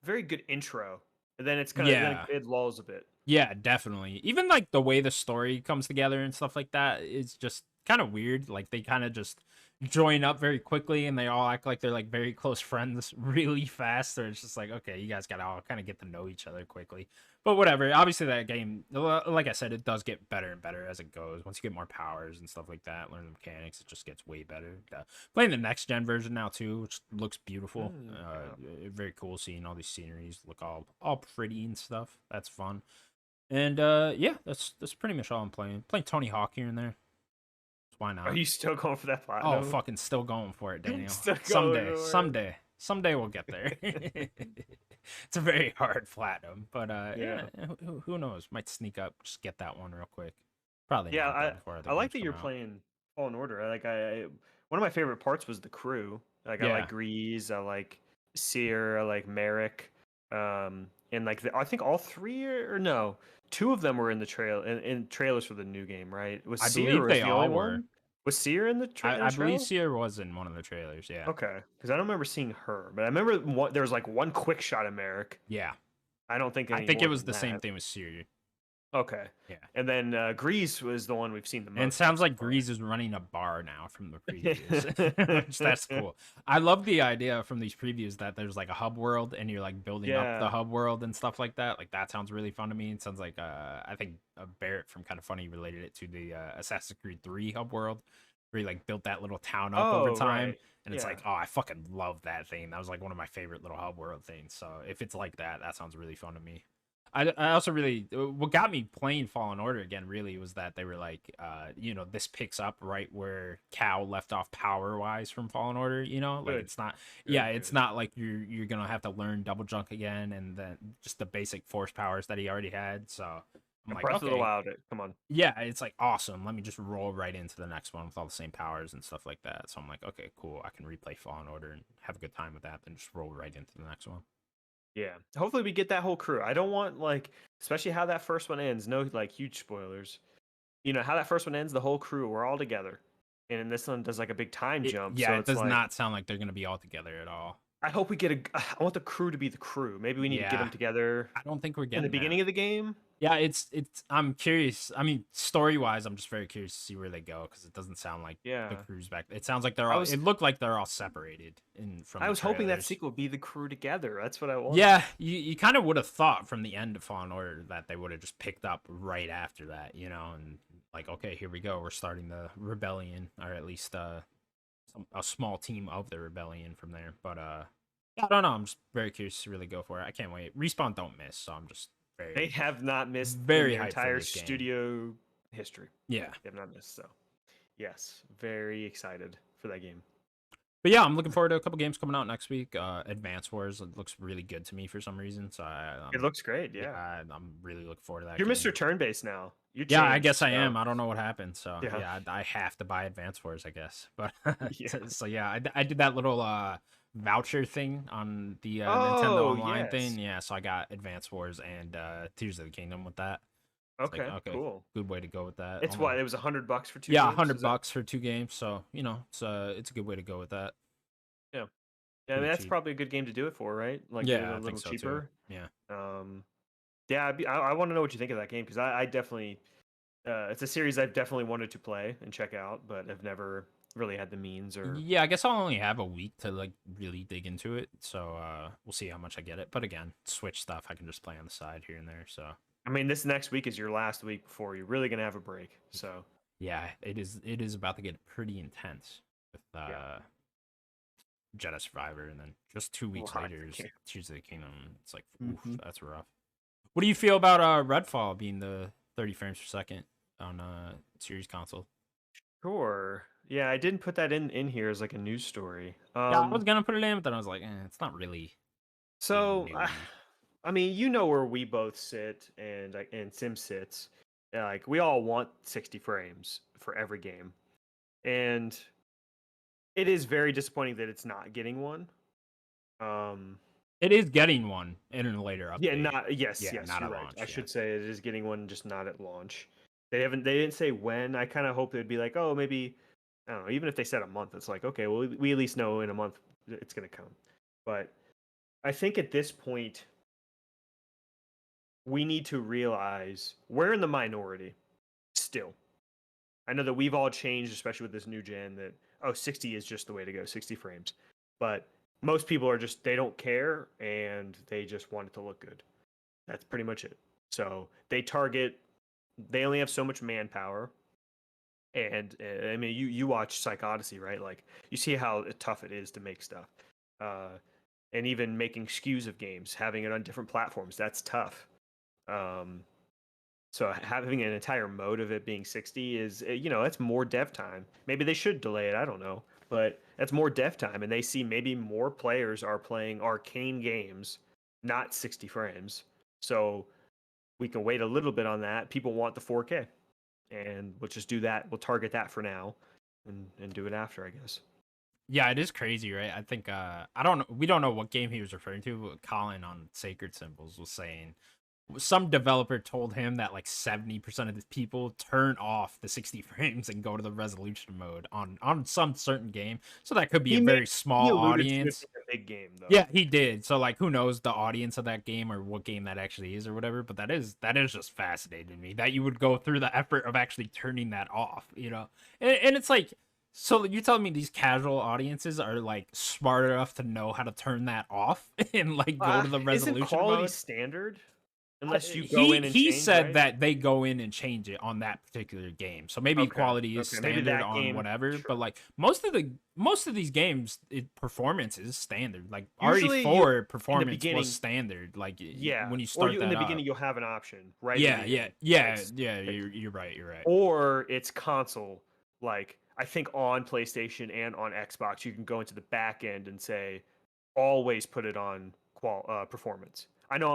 very good intro, and then it's kind of then Yeah. it lulls a bit. Yeah, definitely. Even like the way the story comes together and stuff like that is just kind of weird. Like they kind of just join up very quickly and they all act like they're like very close friends really fast. Or it's just like, okay, you guys gotta all kind of get to know each other quickly. But whatever. Obviously, that game, like I said, it does get better and better as it goes. Once you get more powers and stuff like that, learn the mechanics, it just gets way better. Playing the next gen version now too, which looks beautiful. Yeah. Very cool seeing all these sceneries look all pretty and stuff. That's fun. And yeah, that's pretty much all I'm playing. Playing Tony Hawk here and there. Why Are not? you still going for that Oh, platinum? fucking still going for it, Daniel. Still going Someday, for it. someday, someday we'll get there. It's a very hard platinum, but Yeah. who knows? Might sneak up, just get that one real quick. Probably Yeah, not though before other I like games that come you're out. playing Fallen Order. I one of my favorite parts was the crew. Like I like Yeah, Grease, I like Seer, I like Merrick. And like I think all three or no, two of them were in the in trailers for the new game, right? Was I Seer believe was they the only all were. one? Was Seer in the I believe trailer? Sierra was in one of the trailers. Yeah, Okay, because I don't remember seeing her, but I remember there was like one quick shot of Merrick. yeah. I don't think I any think it more was than the same that. thing with Sierra. Okay. Yeah. And then Grease was the one we've seen the And it most of sounds so like far. Grease is running a bar now from the previews, which that's cool. I love the idea from these previews that there's like a hub world and you're like building up the Yeah. hub world and stuff like that. Like that sounds really fun to me. It sounds like I think Barrett from Kind of Funny related it to the Assassin's Creed 3 hub world where you like built that little town up over Oh, time. right. And it's Yeah. like, oh, I fucking love that thing. That was like one of my favorite little hub world things. So if it's like that, that sounds really fun to me. I also really what got me playing Fallen Order again really was that they were like this picks up right where Cal left off power wise from Fallen Order, like Good. it's not Good, it's good. not like you're gonna have to learn double jump again and then just the basic force powers that he already had. So I'm And like, Breath of the okay, Wild, come on. yeah, it's like awesome. Let me just roll right into the next one with all the same powers and stuff like that. So I'm like, okay, cool. I can replay Fallen Order and have a good time with that, then just roll right into the next one. Yeah. Hopefully we get that whole crew. I don't want like especially how that first one ends, no like huge spoilers. You know, how that first one ends, the whole crew, we're all together. And in this one does like a big time jump. Yeah, So it it's does like not sound like they're gonna be all together at all. I hope we get I want the crew to be the crew. Maybe we need to get Yeah, them together I don't think we're in the getting that. beginning of the game. Yeah, it's. I'm curious. I mean, story wise, I'm just very curious to see where they go because it doesn't sound like the Yeah. crew's back. It sounds like they're I all. was It looked like they're all separated from I the was hoping that trailers. sequel would be the crew together. That's what I wanted. Yeah, you kind of would have thought from the end of Fallen Order that they would have just picked up right after that, and like, okay, here we go. We're starting the rebellion, or at least a small team of the rebellion from there. But I don't know. I'm just very curious to really go for it. I can't wait. Respawn don't miss, so I'm just They very have not missed in very their hyped for entire this game. studio history. Yeah. They have not missed. So, yes, very excited for that game. But yeah, I'm looking forward to a couple games coming out next week. Advance Wars looks really good to me for some reason, so It looks great. Yeah, I'm really looking forward to that. You're game. Mr. Turn-based now. You Yeah, I changed, guess I so. am. I don't know what happened, so Yeah. yeah, I have to buy Advance Wars, I guess. But Yeah. so yeah, I did that little voucher thing on the Nintendo Oh, Online thing. yes. Yeah, so I got Advance Wars and Tears of the Kingdom with that. It's like, Okay, cool. good way to go with that. It's what? It was $100 for 2 Yeah, games? $100 for 2 games. So it's a good way to go with that. Yeah. Yeah, I mean, Pretty that's cheap. probably a good game to do it for, right? Like, get it Yeah, a I think little so too. cheaper. Yeah. Yeah, I want to know what you think of that game because I definitely, it's a series I've definitely wanted to play and check out, but I've never really had the means or. Yeah, I guess I'll only have a week to like really dig into it. So we'll see how much I get it. But again, Switch stuff I can just play on the side here and there. So I mean, this next week is your last week before you're really gonna have a break. So yeah, it is about to get pretty intense with Jedi Survivor, and then just 2 weeks later is Tears of the Kingdom. It's like, oof, that's rough. What do you feel about Redfall being the 30 frames per second on series console? Sure. Yeah, I didn't put that in here as like a news story. Yeah, I was gonna put it in, but then I was like, it's not really. So, I mean, you know where we both sit and Sim sits. Like we all want 60 frames for every game, and it is very disappointing that it's not getting one. It is getting one in a later update. Yeah, not yes, yeah, yes, not you're at right. launch. I should say it is getting one, just not at launch. They didn't say when. I kind of hope they'd be like, oh, maybe I don't know. Even if they said a month, it's like okay, well, we at least know in a month it's gonna come. But I think at this point, we need to realize we're in the minority still. I know that we've all changed, especially with this new gen, that 60 is just the way to go, 60 frames. But most people are just they don't care and they just want it to look good. That's pretty much it. So they only have so much manpower. And I mean, you watch Psych Odyssey, right? Like you see how tough it is to make stuff, and even making SKUs of games, having it on different platforms, that's tough. So having an entire mode of it being 60 is, that's more dev time. Maybe they should delay it. I don't know, but that's more dev time, and they see maybe more players are playing arcane games, not 60 frames. So we can wait a little bit on that. People want the 4K, and we'll just do that. We'll target that for now, and do it after, I guess. Yeah, it is crazy, right? I think I don't know. We don't know what game he was referring to. But Colin on Sacred Symbols was saying some developer told him that like 70% of the people turn off the 60 frames and go to the resolution mode on some certain game. So that could be a very small audience. A big game, though. Yeah, he did. So like, who knows the audience of that game or what game that actually is or whatever. But that is just fascinating to me that you would go through the effort of actually turning that off. And it's like. So you telling me these casual audiences are like smart enough to know how to turn that off and like go to the resolution isn't quality mode? standard? Unless you go in and he change, said right? that they go in and change it on that particular game. So maybe quality is standard on game, whatever. sure. But like most of these games, performance is standard. Like RE4 performance was standard. Like when you start in the beginning, you'll have an option, right? Yeah. You're right. Or it's console. Like I think on PlayStation and on Xbox, you can go into the back end and say, always put it on performance. I know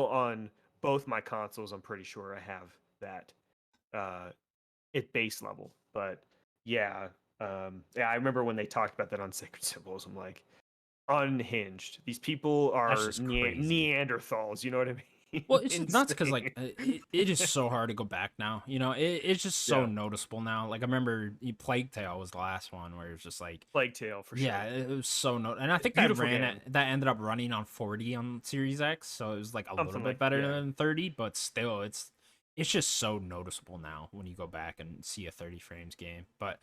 on both my consoles, I'm pretty sure I have that at base level. But yeah, I remember when they talked about that on Sacred Symbols. I'm like, unhinged. These people are Neanderthals. You know what I mean? Well, it's just nuts because like it is so hard to go back now. It's just so noticeable now. Like I remember Plague Tale was the last one where it was just like Plague Tale for sure. Yeah, it was so and I think that ended up running on 40 on Series X, so it was like a little bit better than 30, but still it's just so noticeable now when you go back and see a 30 frames game. But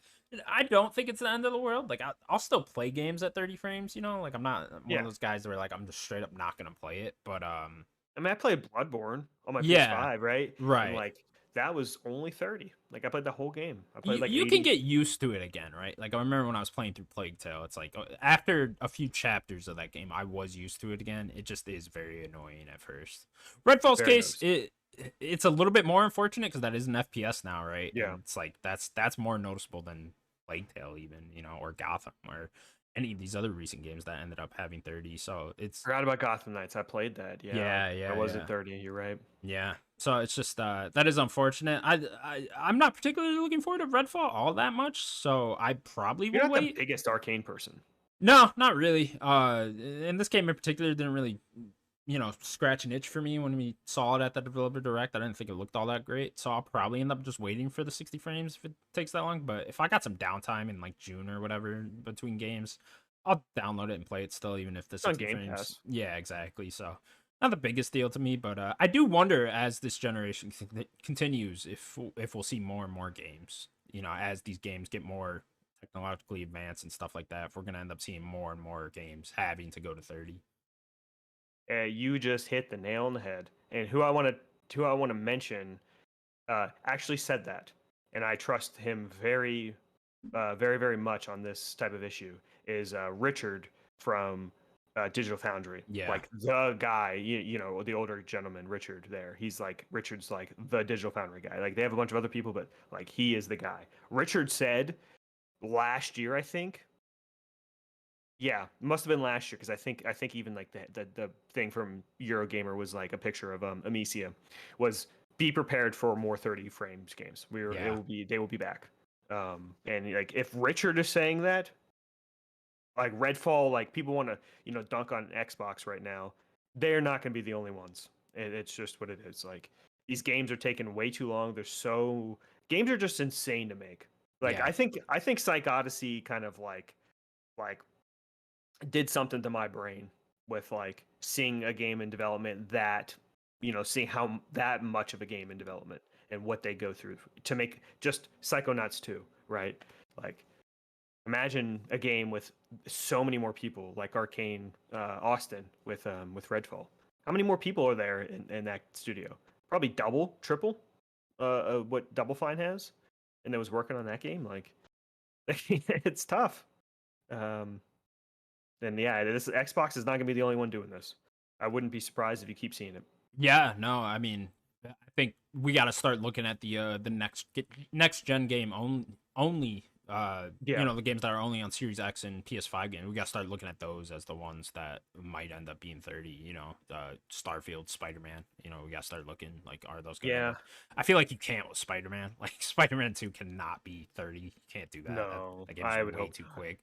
I don't think it's the end of the world. Like I'll still play games at 30 frames. Like I'm not one of those guys that are like I'm just straight up not gonna play it. But I mean, I played Bloodborne on my PS5, right? Right. And like that was only 30. Like I played the whole game. I played like You can 80. get used to it again, right? Like I remember when I was playing through Plague Tale, it's like after a few chapters of that game, I was used to it again. It just is very annoying at first. Redfall's Very case, noticeable. it's a little bit more unfortunate because that is an FPS now, right? Yeah. And it's like that's more noticeable than Plague Tale, even, or Gotham or any of these other recent games that ended up having 30. So it's Forgot about Gotham Knights. I played that. Yeah. I was at yeah. 30. You're right. Yeah. So it's just that is unfortunate. I'm not particularly looking forward to Redfall all that much, so I probably You're will not the wait. biggest Arcane person. No, not really. And this game in particular didn't really, scratch an itch for me when we saw it at the developer direct. I didn't think it looked all that great, so I'll probably end up just waiting for the 60 frames if it takes that long. But if I got some downtime in like June or whatever between games, I'll download it and play it still, even if the It's on 60 Game frames. Pass. Yeah, exactly. So not the biggest deal to me, but I do wonder as this generation continues if we'll see more and more games. As these games get more technologically advanced and stuff like that, if we're gonna end up seeing more and more games having to go to 30. You just hit the nail on the head. And who I want to mention actually said that, and I trust him very, very much on this type of issue. Is Richard from Digital Foundry, Yeah. like the guy, the older gentleman, Richard. Richard's like the Digital Foundry guy. Like they have a bunch of other people, but like he is the guy. Richard said last year, I think. Yeah, must have been last year because I think even like the thing from Eurogamer was like a picture of Amicia was be prepared for more 30 frames games. Yeah. They will be back. And like if Richard is saying that, like Redfall, like people want to dunk on Xbox right now, they're not going to be the only ones. It's just what it is. Like these games are taking way too long. Games are just insane to make. Like Yeah. I think Psych Odyssey kind of like did something to my brain with like seeing a game in development that seeing how that much of a game in development and what they go through to make just Psychonauts 2, right? Like imagine a game with so many more people like Arcane Austin with Redfall. How many more people are there in that studio? Probably double, triple what Double Fine has, and that was working on that game. Like it's tough. And yeah, this Xbox is not going to be the only one doing this. I wouldn't be surprised if you keep seeing it. Yeah, no, I mean, I think we got to start looking at the next gen game only Yeah, the games that are only on Series X and PS5 games. We got to start looking at those as the ones that might end up being 30, Starfield, Spider-Man, we got to start looking like are those going to yeah. I feel like you can't with Spider-Man. Like Spider-Man 2 cannot be 30. You can't do that. No, That game's I would way hope too not. quick.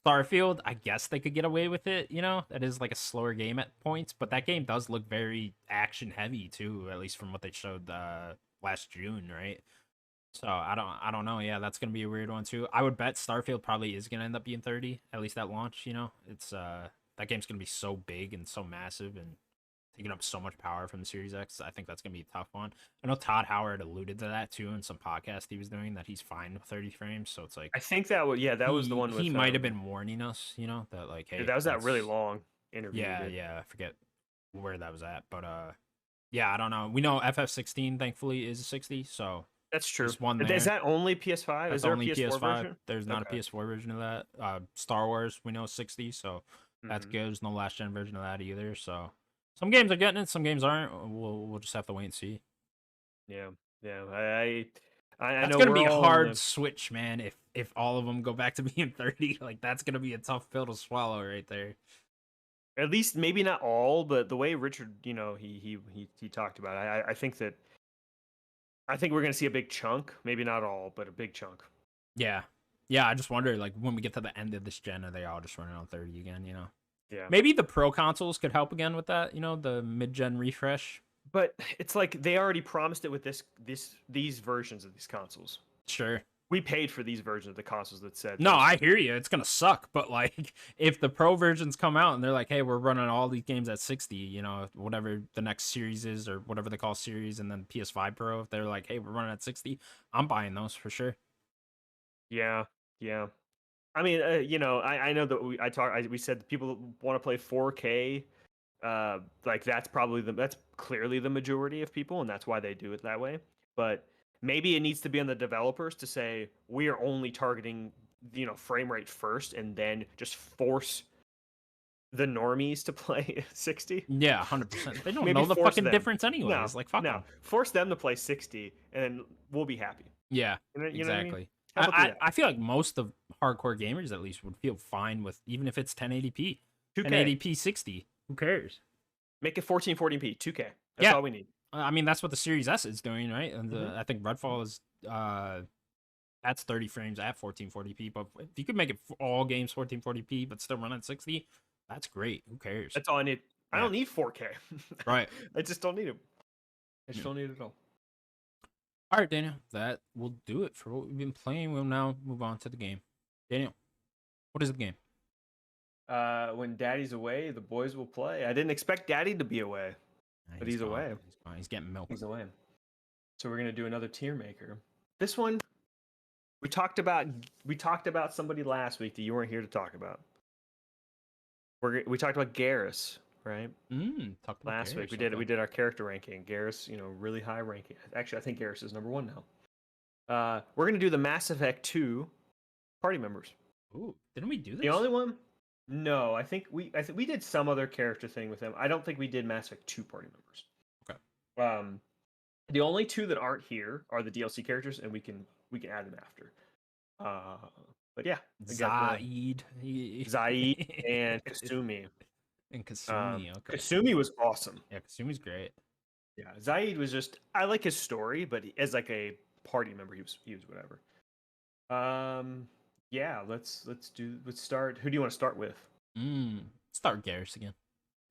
Starfield, I guess they could get away with it, That is like a slower game at points, but that game does look very action heavy too, at least from what they showed last June, right? So I don't know. Yeah, that's gonna be a weird one too. I would bet Starfield probably is gonna end up being 30, at least at launch, It's that game's gonna be so big and so massive and taking up so much power from the Series X. I think that's gonna be a tough one. I know Todd Howard alluded to that too in some podcast he was doing that he's fine with 30 frames. So it's like I think that was the one he with might have been warning us, that like, hey, that was that really that's long interview he did. yeah, I forget where that was at, but yeah, I don't know. We know FF16 thankfully is 60, so That's true. just one Is there. that only PS5? Is That's there a only PS4 PS5. version? There's not a Okay. PS4 version of that. Star Wars we know is 60, so that's Hmm. good. There's no last gen version of that either. So some games are getting it, some games aren't. We'll just have to wait and see. Yeah, yeah. I That's know gonna we're be a all in hard the. switch, man. If all of them go back to being 30, like that's gonna be a tough pill to swallow right there. At least maybe not all, but the way Richard, he talked about it, I think we're gonna see a big chunk. Maybe not all, but a big chunk. Yeah, yeah. I just wonder, like, when we get to the end of this gen, are they all just running on 30 again? Yeah. Maybe the pro consoles could help again with that. The mid gen refresh. But it's like they already promised it with these versions of these consoles. Sure. We paid for these versions of the consoles that said No, this. I hear you. It's gonna suck, but like, if the pro versions come out and they're like, "Hey, we're running all these games at 60," whatever the next series is or whatever they call series, and then PS5 Pro, if they're like, "Hey, we're running at 60," I'm buying those for sure. Yeah, yeah. I mean, I know that we said that people want to play 4K. Like that's clearly the majority of people, and that's why they do it that way. but maybe it needs to be on the developers to say we are only targeting frame rate first, and then just force the normies to play 60. Yeah, 100%. They don't Maybe know the force fucking them. difference No, anyways. Like, fuck no, them. force them to play 60, and then we'll be happy. Yeah, You know what I mean? exactly. How about do that? I feel like most of hardcore gamers, at least, would feel fine with, even if it's 1080p. 2K. 1080p 60. Who cares? Make it 1440p, 2K. That's Yeah. all we need. I mean, that's what the Series S is doing, right? And I think Redfall is that's 30 frames at 1440p. But if you could make it all games 1440p, but still run at 60, that's great. Who cares? That's all I need. I don't need 4K. Right. I just don't need it. I just don't need it at all. All right, Daniel. That will do it for what we've been playing. We'll now move on to the game. Daniel, what is the game? When Daddy's away, the boys will play. I didn't expect Daddy to be away, but he's away. He's gone. He's getting milk. He's away. So we're gonna do another tier maker. This one, we talked about somebody last week that you weren't here to talk about. We talked about Garrus, right? Talked about last week. We did our character ranking. Garrus, really high ranking. Actually, I think Garrus is number 1 now. We're gonna do the Mass Effect 2 party members. Ooh, didn't we do this? The only one? No, I think we did some other character thing with them. I don't think we did Mass Effect 2 party members. Okay. The only 2 that aren't here are the DLC characters, and we can add them after. But yeah, Zaid and Kasumi. And Kasumi, okay. Kasumi was awesome. Yeah, Kasumi's great. Yeah, Zaid was just, I like his story, but as like a party member, he was whatever. Yeah, let's start. Who do you want to start with? Start with Garrus again.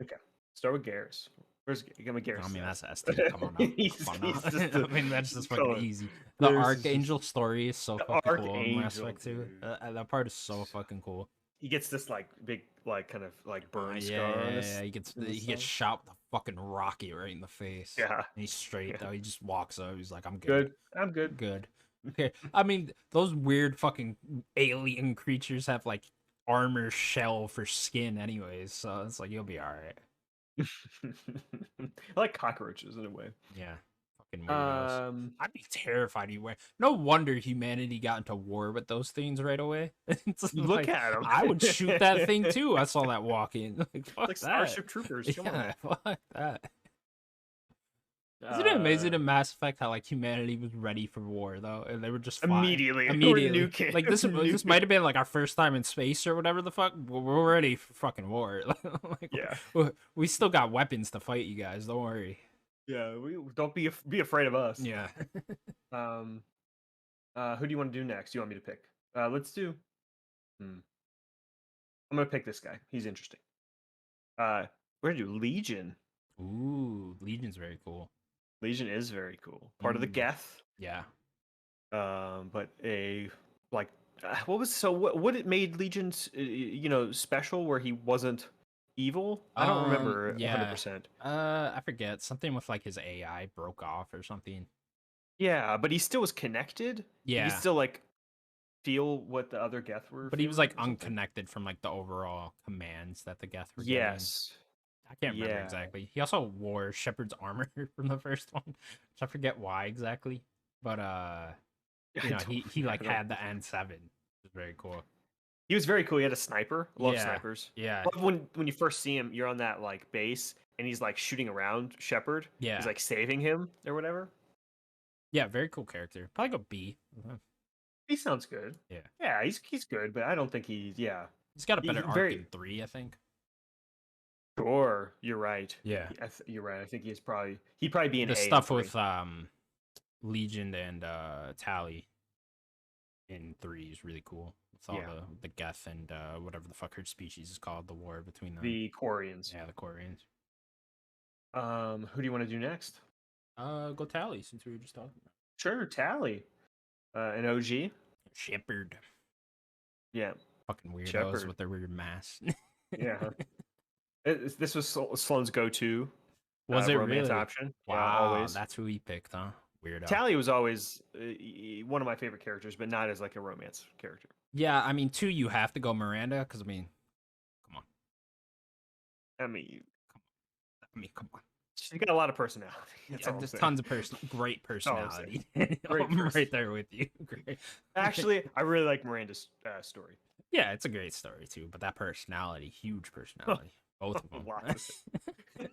Okay, start with Garrus. Where's Garrus? I mean, that's ST. Come on now. I mean, that's just fucking easy. The Archangel story is so fucking cool in Mass Effect 2. That part is so fucking cool. He gets this like big kind of burn scar on his. Yeah, he gets shot with a fucking rocket right in the face. Yeah. And he's straight though. He just walks up. He's like, I'm good. I'm good. Good. Okay. I mean, those weird fucking alien creatures have like armor shell for skin anyways, so it's like you'll be alright. I like cockroaches in a way. Yeah. Fucking weirdos. I'd be terrified you wear. No wonder humanity got into war with those things right away. Look at them. I would shoot that thing too. I saw that walk in. Like, fuck like that. Starship Troopers. Come on. Fuck that. Isn't it amazing in Mass Effect how like humanity was ready for war though, and they were just fine. Immediately. Like this might have been like our first time in space or whatever the fuck. We're ready for fucking war. Like, yeah, we still got weapons to fight you guys. Don't worry. Yeah, we don't be afraid of us. Yeah. Who do you want to do next? You want me to pick? Let's do. I'm gonna pick this guy. He's interesting. We're gonna do Legion. Ooh, Legion's very cool. Legion is very cool. Part of the Geth. Yeah. But what it made Legion's special where he wasn't evil? I don't remember 100%. I forget. Something with like his AI broke off or something. Yeah, but he still was connected. Yeah. He still like feel what the other Geth were. But he was like unconnected from like the overall commands that the Geth were getting. Yes. I can't remember exactly. He also wore Shepard's armor from the first one, which I forget why exactly. But he like had the N7. It was very cool. He was very cool. He had a sniper. Love snipers. Yeah. When you first see him, you're on that like base, and he's like shooting around Shepard. Yeah. He's like saving him or whatever. Yeah, very cool character. Probably go B. He sounds good. Yeah. Yeah, he's good, but I don't think he's He's got a better arc in 3, I think. Sure, you're right. Yeah, you're right. I think he'd probably be an the A stuff with Legion and Tally in 3 is really cool. It's all the Geth and whatever the fuck her species is called, the war between them. The Quarians. Yeah, the Quarians. Who do you want to do next? Go Tally, since we were just talking about. Sure, Tally. An OG. Shepard. Yeah. Fucking weirdos Shepard. with their weird masks. Yeah. This was Sloan's go-to. Was it romance really? option? Wow, yeah, always. That's who he picked, huh? Weirdo. Tally was always one of my favorite characters, but not as like a romance character. Yeah, I mean, 2 you have to go Miranda, because I mean, come on. I mean, come on. She's got a lot of personality. That's Yeah, all I'm there's saying. tons of great That's all I'm saying. personality. Great I'm person. right there with you. Great. Actually, I really like Miranda's story. Yeah, it's a great story too, but that personality, huge personality, both of Lots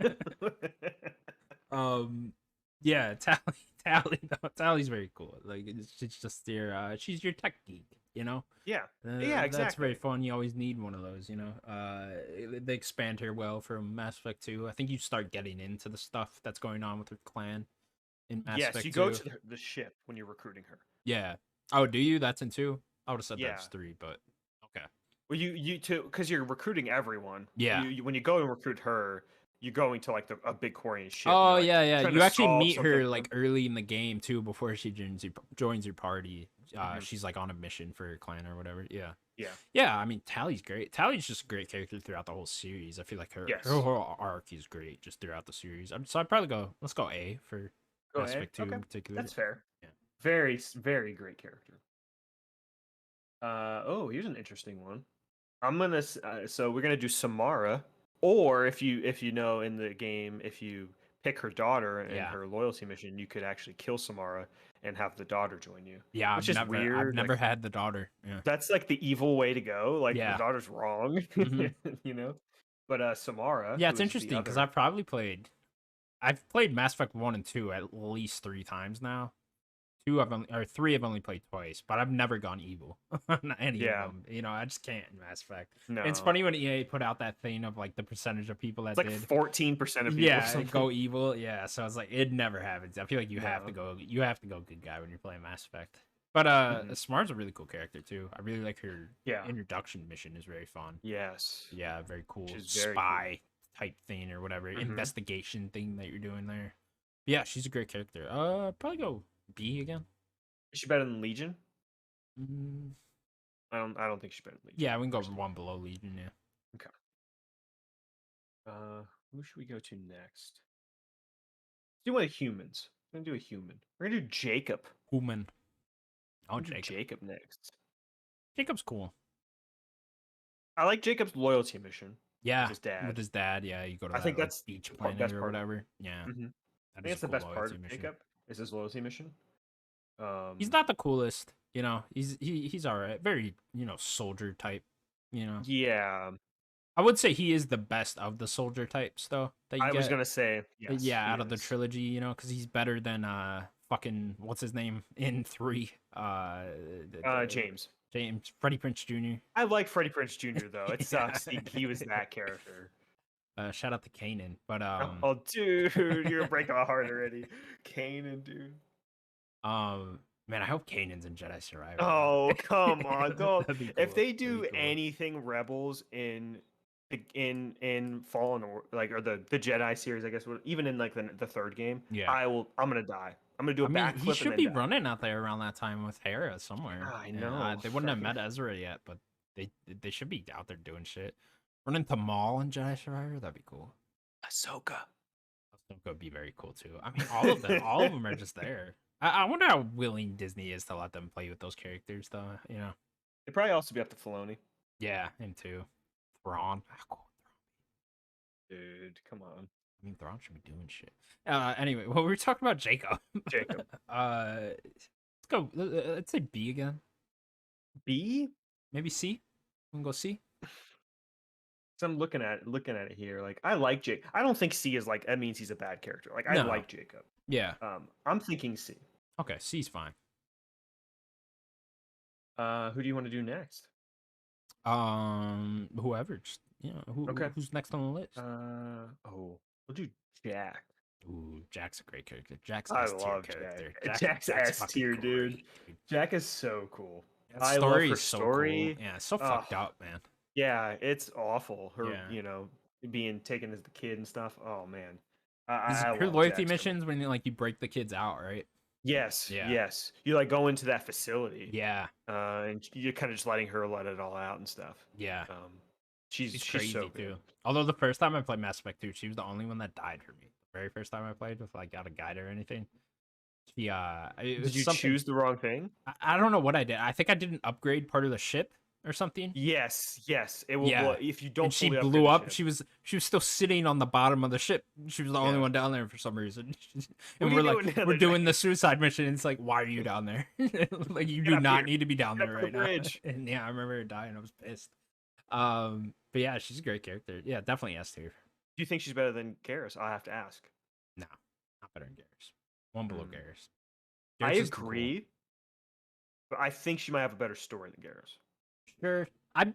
them. of it. Yeah, Tally's very cool. Like it's just your she's your tech geek, you know. Yeah. Yeah, That's very exactly. fun. You always need one of those, you know. They expand her well from Mass Effect 2. I think you start getting into the stuff that's going on with her clan in Mass Yes, Effect you go 2. to the ship when you're recruiting her. Yeah. Oh, do you? That's in 2? I would have said Yeah. that's 3, but okay. Well, you too, because you're recruiting everyone. Yeah. When you go and recruit her, you're going to like a big Quarian ship, and Oh you're like yeah, yeah. trying to You actually solve meet something her for like them. early in the game too, before she joins your party. Mhm. She's like on a mission for her clan or whatever. Yeah, Yeah. yeah. I mean, Tally's great. Tally's just a great character throughout the whole series. I feel like her Yes. whole arc is great just throughout the series. So I'd probably let's go A for Go Mass ahead. Effect 2 Okay, in particular. that's fair. Yeah. Very great character. Oh, here's an interesting one. So we're gonna do Samara, or if you know in the game, if you pick her daughter and Yeah. her loyalty mission, you could actually kill Samara and have the daughter join you. Yeah, Which is I've weird. never Like had the daughter. Yeah. that's like the evil way to go. Like the Yeah. daughter's wrong, Hmm. you know. But Samara, Yeah, who it's is the interesting because other, I've played Mass Effect 1 and 2 at least 3 times now. Three I've only played twice, but I've never gone evil on any of yeah, them. You know, I just can't in Mass Effect. It's no, funny when EA put out that thing of like the percentage of people it's that like did. 14% of people or Yeah, something. go evil. Yeah, so it's like it never happens. I feel like No. you have to go good guy when you're playing Mass Effect. But Hmm. Smart's a really cool character too. I really like her Yeah. introduction mission is very fun. Yes. Yeah, very cool Which is very cool. spy type thing or whatever Hmm. investigation thing that you're doing there. Yeah, she's a great character. Probably go B again. Is she better than Legion? Mm, I don't think she's better than Legion. yeah, we can go Personally. one below Legion. Yeah, Okay. Who should we go to next? Let's do one of humans. We're gonna do a human. We're gonna do Jacob. Human. Oh, We're gonna do Jacob. Jacob next. Jacob's cool. I like Jacob's loyalty mission with Yeah, his dad. with his dad. Yeah, you go to I think that like that's beach the planet best or part. whatever. Yeah, Hmm. I that think is a it's the cool best part loyalty of mission. Jacob is his loyalty mission. He's not the coolest, you know. He's all right. Very soldier type. You know, Yeah, I would say he is the best of the soldier types though that you I was get. gonna say yes. Yeah, He out of the is. trilogy, because he's better than fucking what's his name in 3 James. James Freddie Prince Jr. I like Freddie Prince Jr. though. It Yeah. sucks. He was that character. Shout out to Kanan, but Oh, dude, you're breaking my heart already. Kanan, dude. man, I hope Kanan's in Jedi Survivor. Oh, come on, don't. That'd be cool. If they That'd do be cool. anything Rebels in Fallen, or like, or the Jedi series, I guess, even in like the third game, Yeah. I'm gonna die. I'm gonna do a I mean, backflip. he should and be then die. running out there around that time with Hera somewhere. I Yeah, know. they wouldn't have Freaking met Ezra yet, but they should be out there doing shit. Running to Maul in Jedi Survivor, that'd be cool. Ahsoka. Ahsoka would be very cool too. I mean, all of them are just there. I wonder how willing Disney is to let them play with those characters, though. You know? It'd probably also be up to Filoni. Yeah, him too. Thrawn. Ah, cool. Dude, come on. I mean, Thrawn should be doing shit. Anyway, well, we were talking about Jacob. Jacob. Let's go. Let's say B again. B? Maybe C. We can go C. So I'm looking at it here. Like, I like Jake. I don't think C is like that means he's a bad character. Like, I No. like Jacob. Yeah. I'm thinking C. Okay, C's fine. Who do you want to do next? Whoever. Just, Okay. who's next on the list? We'll do Jack. Ooh, Jack's a great character. Jack's I S tier love character. Jack. Jack's S fucking tier, great, dude. Jack is so cool. That I story love her is so story. cool. Yeah, it's so fucked up, man. Yeah, it's awful. Her, Yeah. being taken as the kid and stuff. Oh man, Her love loyalty Jack missions when you break the kids out, right? Yes, Yeah. yes. You like go into that facility. Yeah. And you're kind of just letting her let it all out and stuff. Yeah. She's crazy so good. too. Although the first time I played Mass Effect 2, she was the only one that died for me. The very first time I played with got a guide or anything. She Did you choose the wrong thing? I don't know what I did. I think I did an upgrade part of the ship or something. Yes, yes. It will blow Yeah, if you and don't she fully upgrade blew the up. ship. She was still sitting on the bottom of the ship. She was the only Yeah. one down there for some reason. What And are you we're like, doing down we're there, doing Jack? the suicide mission. And it's like, why are you down there? Like, you Get do up not here. need to be down Get there up on the right now. bridge. And yeah, I remember her dying. I was pissed. But yeah, she's a great character. Yeah, definitely S tier. Do you think she's better than Garrus? I have to ask. No, not better than Garrus. One below Mm. Garrus. I Garrus is too cool. agree, but I think she might have a better story than Garrus. Sure, I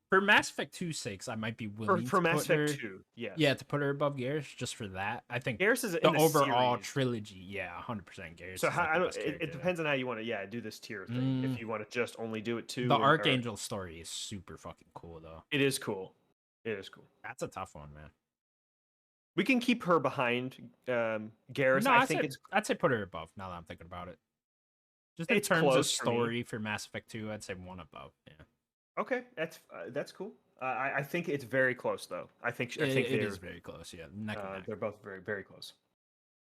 for Mass Effect 2's sakes, I might be willing For to Mass put her. Effect 2, yes. Yeah, to put her above Garrus just for that. I think Garrus is the in the overall series. trilogy, yeah, 100% Garrus So is how like I the don't. best character. It depends on how you want to do this tier thing. If you want to just only do it too. The Archangel story is super fucking cool though. It is cool. It is cool. That's a tough one, man. We can keep her behind Garrus. No, I think I'd say put her above. Now that I'm thinking about it, just in it's terms of close for me. story for Mass Effect 2, I'd say one above. Yeah. Okay, that's cool. I think it's very close though. I think it is very close. Yeah, neck and neck. They're both very very close.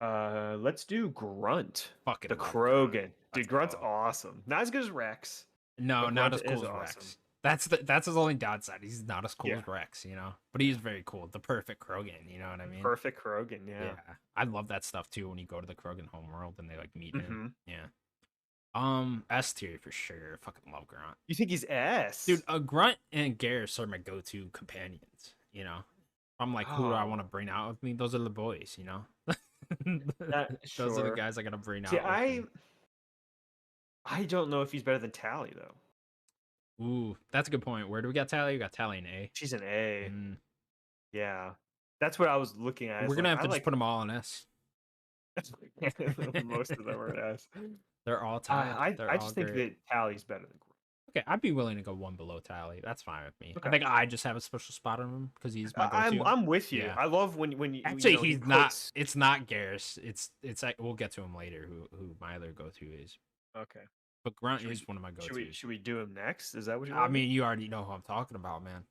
Let's do Grunt. Fucking the love Krogan. Grunt. Dude, Grunt's awesome. Not as good as Rex. No, but not Grunt as cool is as awesome. Rex. That's his only downside. He's not as cool as Rex, you know. But he's very cool. The perfect Krogan, you know what I mean? Perfect Krogan, yeah. Yeah. I love that stuff too when you go to the Krogan homeworld and they like meet him. Yeah. S tier for sure. Fucking love Grunt. You think he's S? Dude, Grunt and Garrus are my go-to companions, you know. I'm like, who do I want to bring out with me? Those are the boys, you know. Those are the guys I gotta bring out. I don't know if he's better than Tally though. Ooh, that's a good point. Where do we got Tally? We got Tally in A. She's an A. Yeah, that's what I was looking at. We're gonna have to just put them all in S. Most of them are in S. They're all tied. I just think that Tally's better than Grunt. Okay, I'd be willing to go one below Tally. That's fine with me. Okay. I think I just have a special spot on him because he's my go-to. I'm with you. Yeah. I love when you actually he's not. It's not Garrus. It's like we'll get to him later. Who my other go-to is. Okay. But Grunt is one of my go-tos. Should we do him next? Is that what you? I mean, you already know who I'm talking about, man.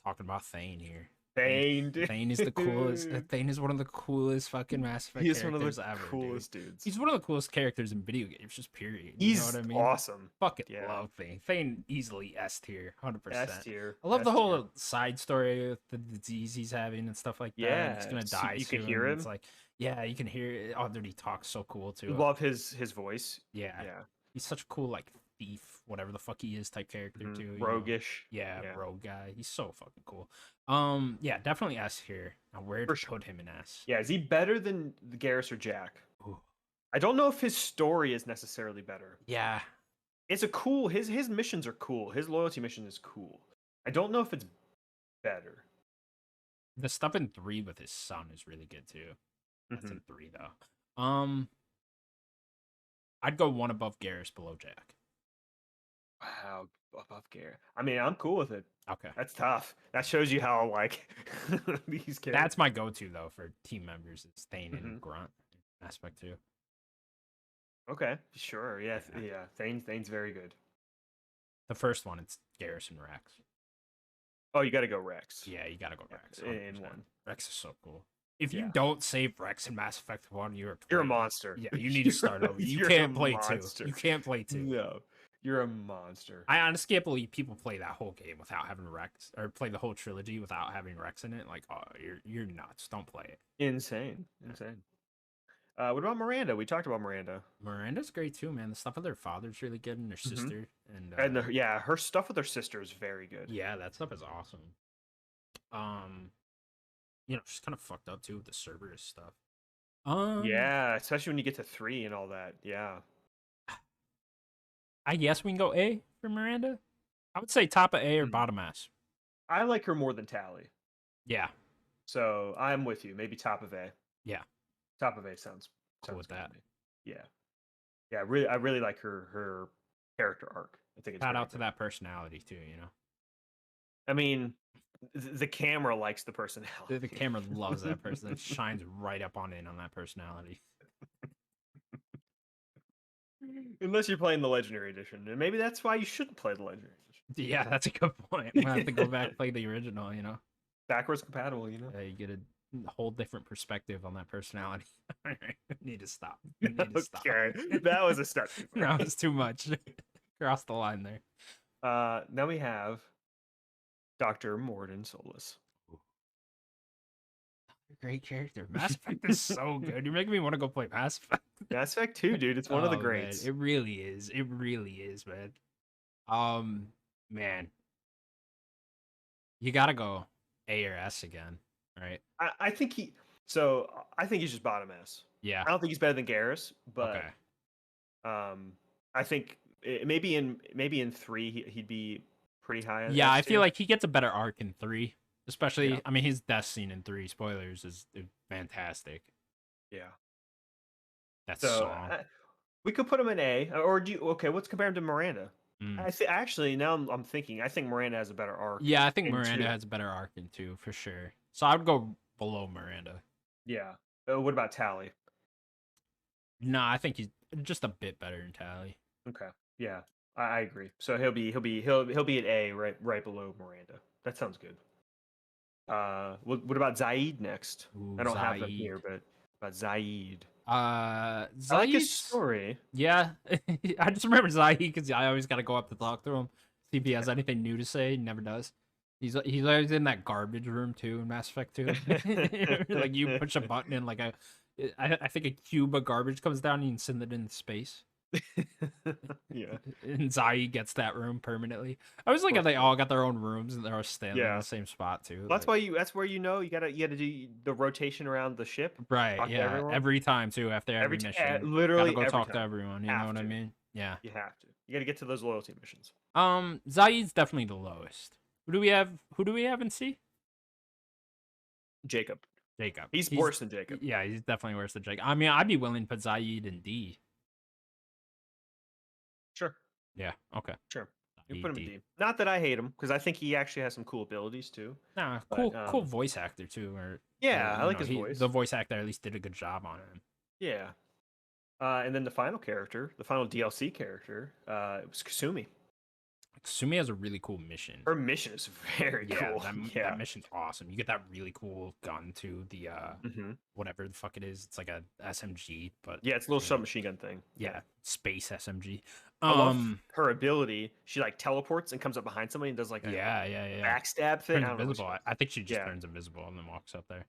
Talking about Thane here. Thane is the coolest. Thane is one of the coolest fucking Mass Effect characters ever. He's one of the coolest dudes. He's one of the coolest characters in video games, just period. He's know what I mean? Awesome. Fucking love Thane. Thane easily S tier, 100%. S tier. I love the whole side story with the disease he's having and stuff like that. Yeah, he's gonna die. You can hear him. It's like, yeah, you can hear it. Oh, dude, he talks so cool too. Love his voice. Yeah. He's such a cool like thief, whatever the fuck he is type character too. Roguish. Yeah, rogue guy. He's so fucking cool. Yeah, definitely S here. Now where to put him in S? Yeah, is he better than Garrus or Jack? Ooh. I don't know if his story is necessarily better. Yeah. It's a cool his missions are cool. His loyalty mission is cool. I don't know if it's better. The stuff in 3 with his son is really good too. That's in 3 though. I'd go one above Garrus, below Jack. Wow, above Garrus. I mean, I'm cool with it. Okay. That's tough. That shows you how, like, these characters... That's my go-to, though, for team members. It's Thane and Grunt aspect, too. Okay, sure. Yeah. Thane's very good. The first one, it's Garrus and Rex. Oh, you got to go Rex. Yeah, you got to go Rex. In one. Rex is so cool. If you don't save Rex in Mass Effect 1, you're a monster. Yeah, you need to start over. You can't play 2. You can't play 2. No, you're a monster. I honestly can't believe people play that whole game without having Rex, or play the whole trilogy without having Rex in it. Like, oh, you're nuts. Don't play it. Insane. What about Miranda? We talked about Miranda. Miranda's great too, man. The stuff with her father's really good, and her sister, and her stuff with her sister is very good. Yeah, that stuff is awesome. You know, she's kind of fucked up too with the Cerberus stuff. Yeah, especially when you get to 3 and all that. Yeah. I guess we can go A for Miranda. I would say top of A or bottom S. I like her more than Tally. Yeah. So I'm with you. Maybe top of A. Yeah. Top of A sounds cool with that. Yeah. I really like her character arc. I think it's shout out to that personality too, you know. I mean, the camera likes the personality. The camera loves that person. It shines right up on that personality. Unless you're playing the Legendary Edition. And maybe that's why you shouldn't play the Legendary Edition. Yeah, that's a good point. I'm gonna have to go back and play the original, you know. Backwards compatible, you know. Yeah, you get a whole different perspective on that personality. Need to stop. Okay, that was a step. No, it's too much. Cross the line there. Now we have Dr. Morden Solus. Great character. Mass Effect is so good. You're making me want to go play Mass Effect. Mass Effect 2, dude. It's one of the greats. Man, it really is. It really is, man. Man, you gotta go A or S again, right? I think he's just bottom S. Yeah. I don't think he's better than Garrus, but Okay. I think maybe in 3 he'd be pretty high. Yeah, I feel like he gets a better arc in 3, especially. Yeah. I mean, his death scene in 3, spoilers, is fantastic. Yeah. That So song. we could put him in A, or okay? Let's compare him to Miranda. Mm. Actually now I'm thinking I think Miranda has a better arc. Yeah, I think Miranda has a better arc in 2 for sure. So I would go below Miranda. Yeah. What about Tally? No, I think he's just a bit better than Tally. Okay. Yeah, I agree. So he'll be at A, right below Miranda. That sounds good. What about Zaid next? Ooh, I don't have him here, but about Zaid. I like his story. Yeah, I just remember Zaid because I always got to go up to talk to him, see if he has anything new to say. He never does. He's always in that garbage room too in Mass Effect 2. Like you push a button and like I think a cube of garbage comes down and you can send it into space. Yeah, and Zaid gets that room permanently. I was like, they all got their own rooms and they're all standing in the same spot too. Well, that's where you gotta do the rotation around the ship, right? Yeah, every time too. After every mission, literally gotta go talk to everyone. You know what I mean? Yeah, you have to. You gotta get to those loyalty missions. Zaid's definitely the lowest. Who do we have in C? Jacob. He's He's worse than Jacob. Yeah, he's definitely worse than Jacob. I mean, I'd be willing to put Zaid in D. Sure. Yeah. Okay. Sure. You put him in D. Not that I hate him, because I think he actually has some cool abilities too. Nah, cool voice actor too. I like his voice. The voice actor at least did a good job on him. Yeah. And then the final DLC character, it was Kasumi. Kasumi has a really cool mission. Her mission is very cool. That mission's awesome. You get that really cool gun to the whatever the fuck it is. It's like a SMG, but yeah, it's a little submachine gun thing. Yeah, space SMG. I love her ability. She like teleports and comes up behind somebody and does like a backstab thing. Turns invisible. I think she just turns invisible and then walks up there.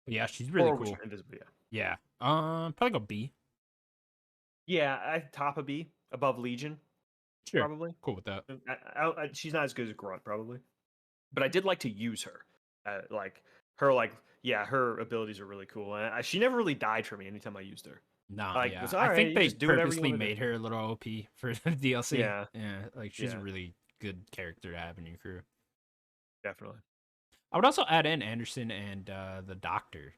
But yeah, she's really cool. Invisible, yeah. Probably go B. Yeah, I top a B above Legion. Sure. Probably. Cool with that. She's not as good as Grunt, probably. But I did like to use her. Her abilities are really cool. And she never really died for me anytime I used her. No, I think they purposely made her a little OP for DLC. Yeah. Like she's a really good character to have in your crew. Definitely. I would also add in Anderson and the Doctor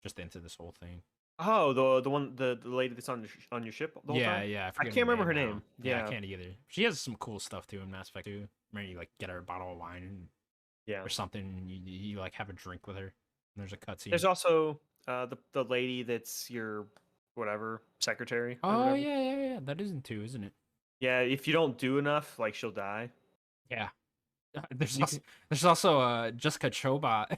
just into this whole thing. Oh, the lady that's on your ship the whole time? Yeah. I can't remember her name. Yeah, I can't either. She has some cool stuff too in Mass Effect 2. Where you like get her a bottle of wine or something. And you like have a drink with her. And there's a cutscene. There's also the lady that's your whatever secretary. Oh yeah. That isn't 2, isn't it? Yeah, if you don't do enough, like she'll die. Yeah. There's also Jessica Chobot.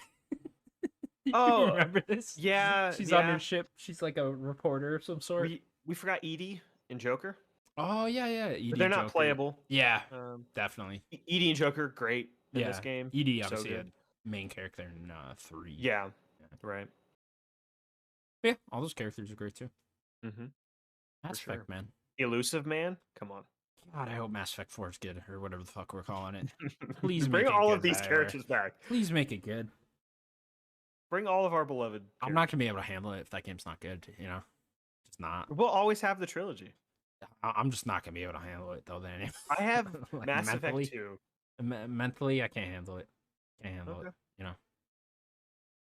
Oh, remember this? Yeah, she's on her ship. She's like a reporter of some sort. We forgot Edie and Joker. Oh yeah. Edie but they're not playable. Yeah, definitely. Edie and Joker, great in this game. Edie obviously a main character in 3. Yeah, right. Yeah, all those characters are great too. Mm-hmm. Mass Effect, man. Elusive Man, come on. God, I hope Mass Effect 4 is good, or whatever the fuck we're calling it. Please bring all of these characters back. Please make it good. Bring all of our beloved characters. I'm not gonna be able to handle it if that game's not good. Just not. We'll always have the trilogy. I'm just not gonna be able to handle it though. Then I have like Mass Effect 2. Mentally, I can't handle it. It.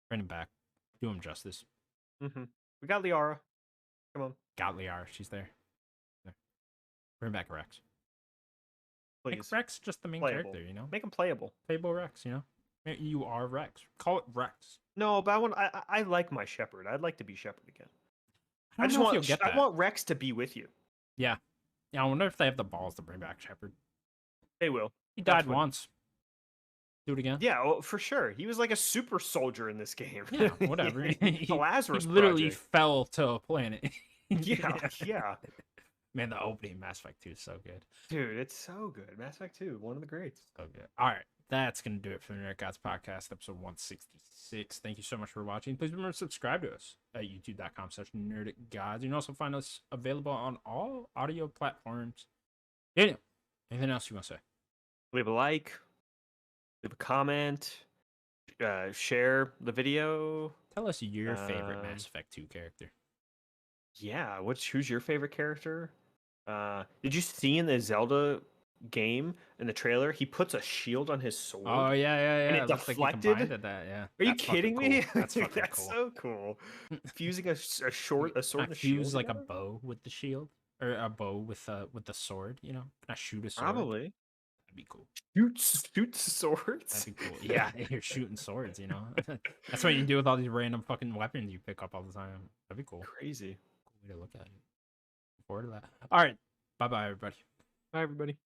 Bring him back. Do him justice. Mm-hmm. We got Liara. Come on. Got Liara. She's there. Bring back Rex. Please. Make Rex just the main character, Make him playable. Playable Rex, You are Rex. Call it Rex. No, but I like my Shepard. I'd like to be Shepard again. I want Rex to be with you. Yeah. I wonder if they have the balls to bring back Shepard. They will. He died once. Do it again? Yeah, well, for sure. He was like a super soldier in this game. Yeah, whatever. The Lazarus he literally Project. fell to a planet. Yeah. Man, the opening Mass Effect 2 is so good. Dude, it's so good. Mass Effect 2, one of the greats. So good. All right. That's going to do it for the Nerd Gods Podcast, episode 166. Thank you so much for watching. Please remember to subscribe to us at youtube.com/nerdicgods. You can also find us available on all audio platforms. Daniel, anything else you want to say? Leave a like, leave a comment, share the video. Tell us your favorite Mass Effect 2 character. Yeah, who's your favorite character? Did you see in the Zelda game in the trailer he puts a shield on his sword? Oh yeah. And it deflected. Like that, yeah. Are you kidding me? Cool. That's fucking That's cool. So cool. Fusing a sword and a shield. Fuse like a bow with the shield, or a bow with the sword. You know, can I shoot a sword? Probably. That'd be cool. Shoot swords. That'd be cool. Yeah, you're shooting swords. You know, that's what you do with all these random fucking weapons you pick up all the time. That'd be cool. Crazy. Cool way to look at it. Look forward to that. All right. Bye, everybody. Bye, everybody.